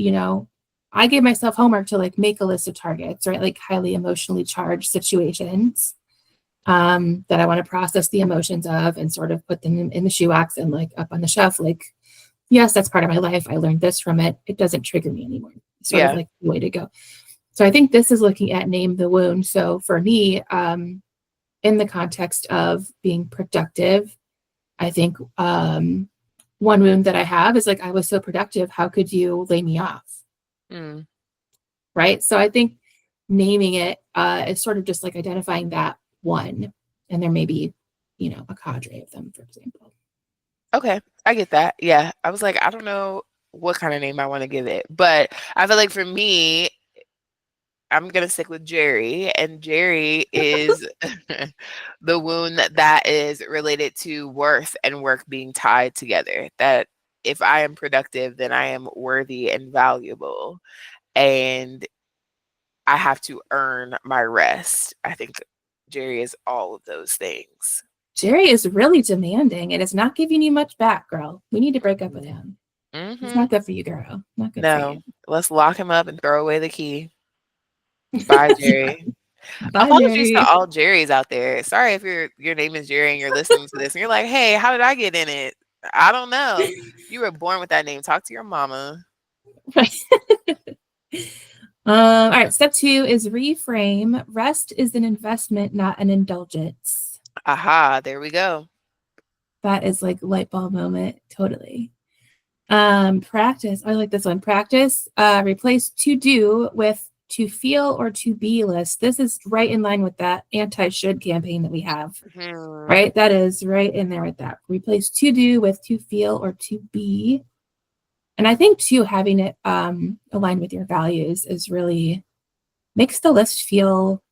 I gave myself homework to like make a list of targets, right? Like highly emotionally charged situations that I want to process the emotions of and sort of put them in the shoebox and like up on the shelf. Like, yes, that's part of my life. I learned this from it. It doesn't trigger me anymore. It's sort of Yeah. like the way to go. So I think this is looking at name the wound. So for me, in the context of being productive, I think one wound that I have is like, I was so productive. How could you lay me off? Mm. Right. So I think naming it is sort of just like identifying that one. And there may be, a cadre of them, for example. Okay. I get that. Yeah. I was like, I don't know what kind of name I want to give it, but I feel like for me, I'm gonna stick with Jerry, and Jerry is the wound that is related to worth and work being tied together. That if I am productive, then I am worthy and valuable. And I have to earn my rest. I think Jerry is all of those things. Jerry is really demanding and is not giving you much back, girl. We need to break up with him. He's Mm-hmm. not good for you, girl. Not good for No, you. let's lock him up and throw away the key. Bye, Yeah. Jerry. Bye, Apologies to Jerry. all Jerrys out there. Sorry if your name is Jerry and you're listening to this and you're like, hey, how did I get in it? I don't know. You were born with that name. Talk to your mama. All right, step 2 is reframe. Rest is an investment, not an indulgence. Aha, there we go. That is like light bulb moment, totally. Practice. I like this one. Practice. Replace to do with to feel or to be list. This is right in line with that anti-should campaign that we have. Hmm. Right? That is right in there with that. Replace to do with to feel or to be. And I think too, having it aligned with your values is really makes the list feel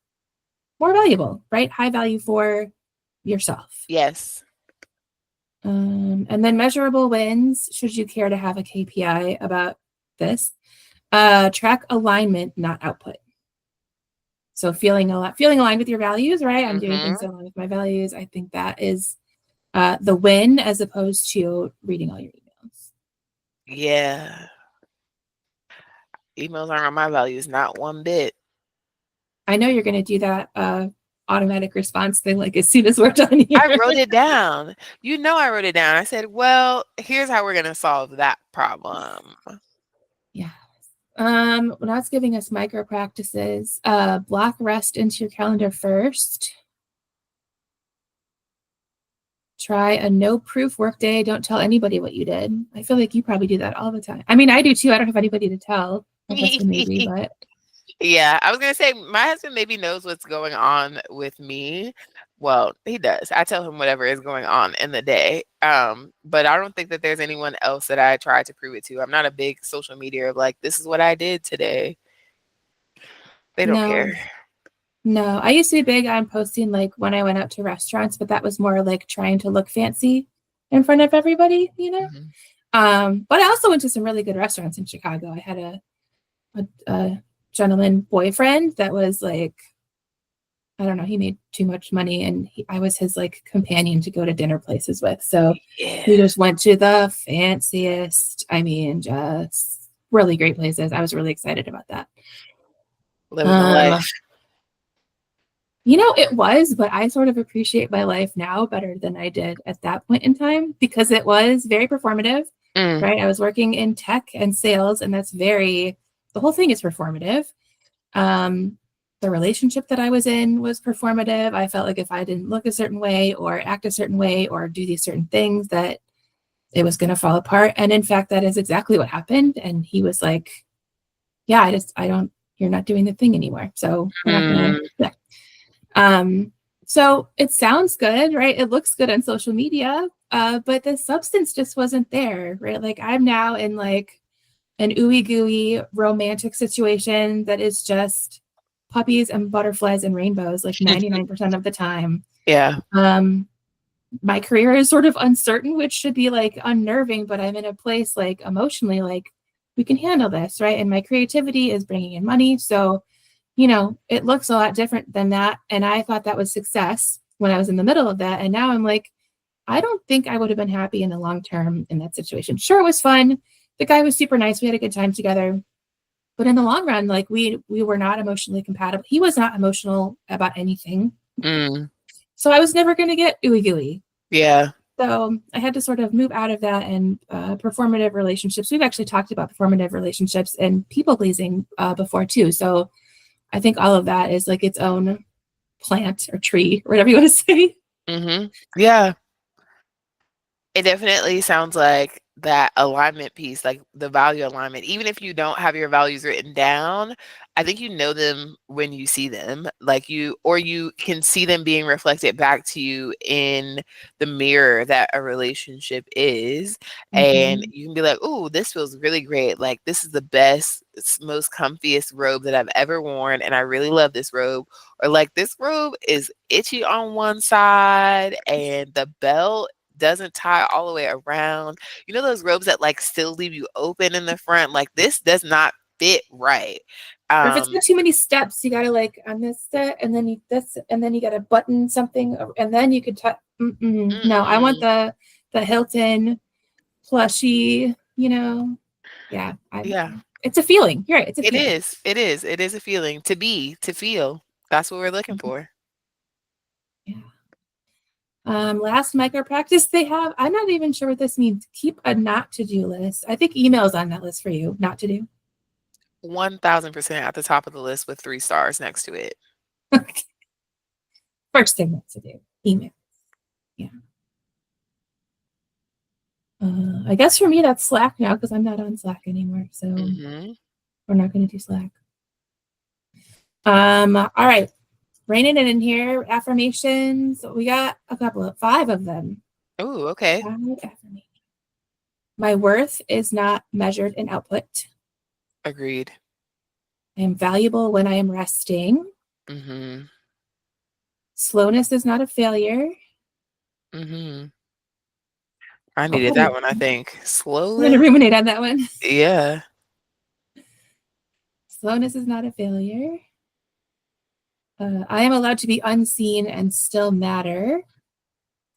more valuable, right? High value for yourself. Yes. And then measurable wins, should you care to have a KPI about this, track alignment, not output. So feeling aligned with your values, right? I'm doing Mm-hmm. things that align with my values. I think that is the win as opposed to reading all your emails. Yeah. Emails aren't on my values, not one bit. I know you're going to do that automatic response thing like as soon as we're done I here. wrote it down. You know I wrote it down. I said, well, here's how we're gonna solve that problem. Yeah. When I was giving us micro practices, block rest into your calendar first. Try a no proof work day. Don't tell anybody what you did. I feel like you probably do that all the time. I mean, I do too. I don't have anybody to tell. My husband maybe, but Yeah, I was gonna say my husband maybe knows what's going on with me. Well, he does. I tell him whatever is going on in the day. But I don't think that there's anyone else that I try to prove it to. I'm not a big social media of like, this is what I did today. They don't no, care. no. I used to be big on posting like when I went out to restaurants, but that was more like trying to look fancy in front of everybody, you know? Mhm. But I also went to some really good restaurants in Chicago. I had a gentleman boyfriend that was like, I don't know, he made too much money and I was his like companion to go to dinner places with. So we Yeah, just went to the fanciest, I mean, just really great places. I was really excited about that. living the Um, life. it was, but I sort of appreciate my life now better than I did at that point in time because it was very performative, Mm, right? I was working in tech and sales, and the whole thing is performative. Um, the relationship that I was in was performative. I felt like if I didn't look a certain way or act a certain way or do these certain things, that it was going to fall apart. And in fact, that is exactly what happened. And he was like, yeah, you're not doing the thing anymore. So we're not going to, mm, yeah. So it sounds good, right? It looks good on social media, but the substance just wasn't there, right? Like I'm now in like an ooey gooey romantic situation that is just puppies and butterflies and rainbows like 99% of the time. yeah. My career is sort of uncertain, which should be like unnerving, but I'm in a place like emotionally like we can handle this, right? And my creativity is bringing in money. So, it looks a lot different than that. And I thought that was success when I was in the middle of that. And now I'm like, I don't think I would have been happy in the long term in that situation. Sure, it was fun. The guy was super nice. We had a good time together. But in the long run, like we were not emotionally compatible. He was not emotional about anything. Mm, So I was never going to get ooey gooey. yeah. So I had to sort of move out of that and performative relationships. We've actually talked about performative relationships and people pleasing before too. So I think all of that is like its own plant or tree or whatever you want to say. Mhm. Yeah. It definitely sounds like that alignment piece, like the value alignment. Even if you don't have your values written down, I think you know them when you see them. Like you can see them being reflected back to you in the mirror that a relationship is. And Mm-hmm. you can be like, "Ooh, this feels really great. Like this is the best, most comfiest robe that I've ever worn. And I really love this robe." Or like this robe is itchy on one side and the belt doesn't tie all the way around. You know those robes that like still leave you open in the front? Like this does not fit right. Or if it's Um, got too many steps, you gotta like on this set, and then you this, and then you gotta button something, and then you could touch. No, I want mm-mm. the Hilton plushy. Yeah, Yeah, it's a feeling. You're right. It's a it feeling. is. It is. It is a feeling to be, to feel. That's what we're looking for. Yeah. Last micro practice they have. I'm not even sure what this means. Keep a not to do list. I think email's on that list for you. Not to do. 1000% at the top of the list with 3 stars next to it. First thing not to do. Email. Yeah. I guess for me that's Slack now because I'm not on Slack anymore. So Mm-hmm. we're not going to do Slack. All right. Reining it in here. Affirmations. We got a couple of 5 of them. Oh, okay. 5 affirmations. My worth is not measured in output. Agreed. I am valuable when I am resting. Mm-hmm. Slowness is not a failure. Mm-hmm. I I'll needed that probably one, I think. I'm going to Slowly. ruminate on that one. Yeah. Slowness is not a failure. I am allowed to be unseen and still matter.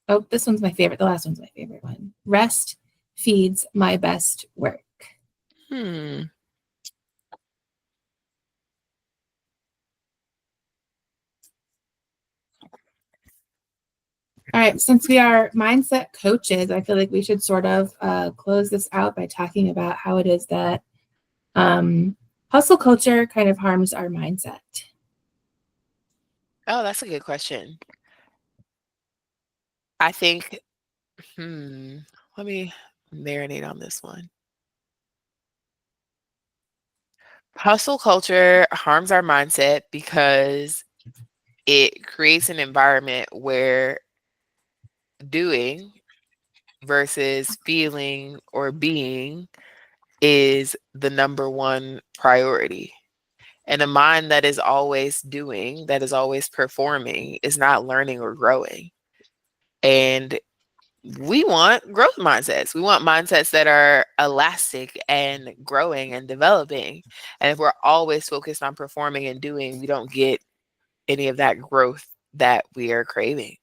Oh, this one's my favorite. The last one's my favorite one. Rest feeds my best work. Hmm. All right, since we are mindset coaches, I feel like we should sort of close this out by talking about how it is that hustle culture kind of harms our mindset. Oh, that's a good question. I think, let me marinate on this one. Hustle culture harms our mindset because it creates an environment where doing versus feeling or being is the number one priority. And a mind that is always doing, that is always performing, is not learning or growing. And we want growth mindsets. We want mindsets that are elastic and growing and developing. And if we're always focused on performing and doing, we don't get any of that growth that we are craving.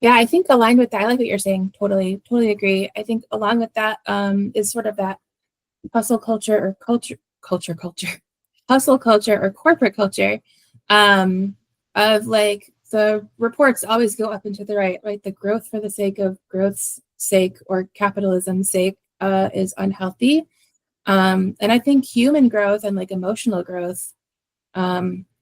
Yeah, I think aligned with that, I like what you're saying. Totally, totally agree. I think along with that is sort of that hustle culture or hustle culture or corporate culture of like the reports always go up and to the right, right? The growth for the sake of growth's sake or capitalism's sake is unhealthy. And I think human growth and like emotional growth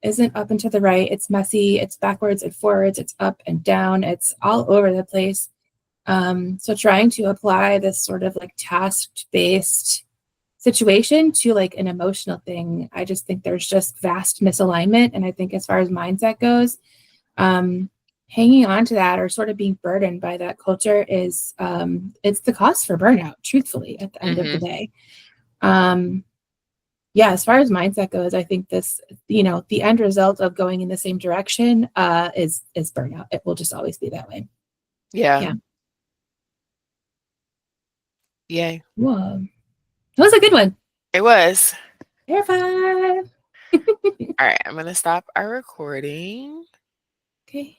isn't up and to the right. It's messy, it's backwards and forwards, it's up and down, it's all over the place. So trying to apply this sort of like task-based situation to like an emotional thing, I just think there's just vast misalignment. And I think as far as mindset goes, hanging on to that or sort of being burdened by that culture is it's the cost for burnout, truthfully, at the end of the day. Yeah, as far as mindset goes, I think this, the end result of going in the same direction is burnout. It will just always be that way. Yeah. Yeah. Yay. Whoa. That was a good one. It was. Verify. All right. I'm going to stop our recording. Okay.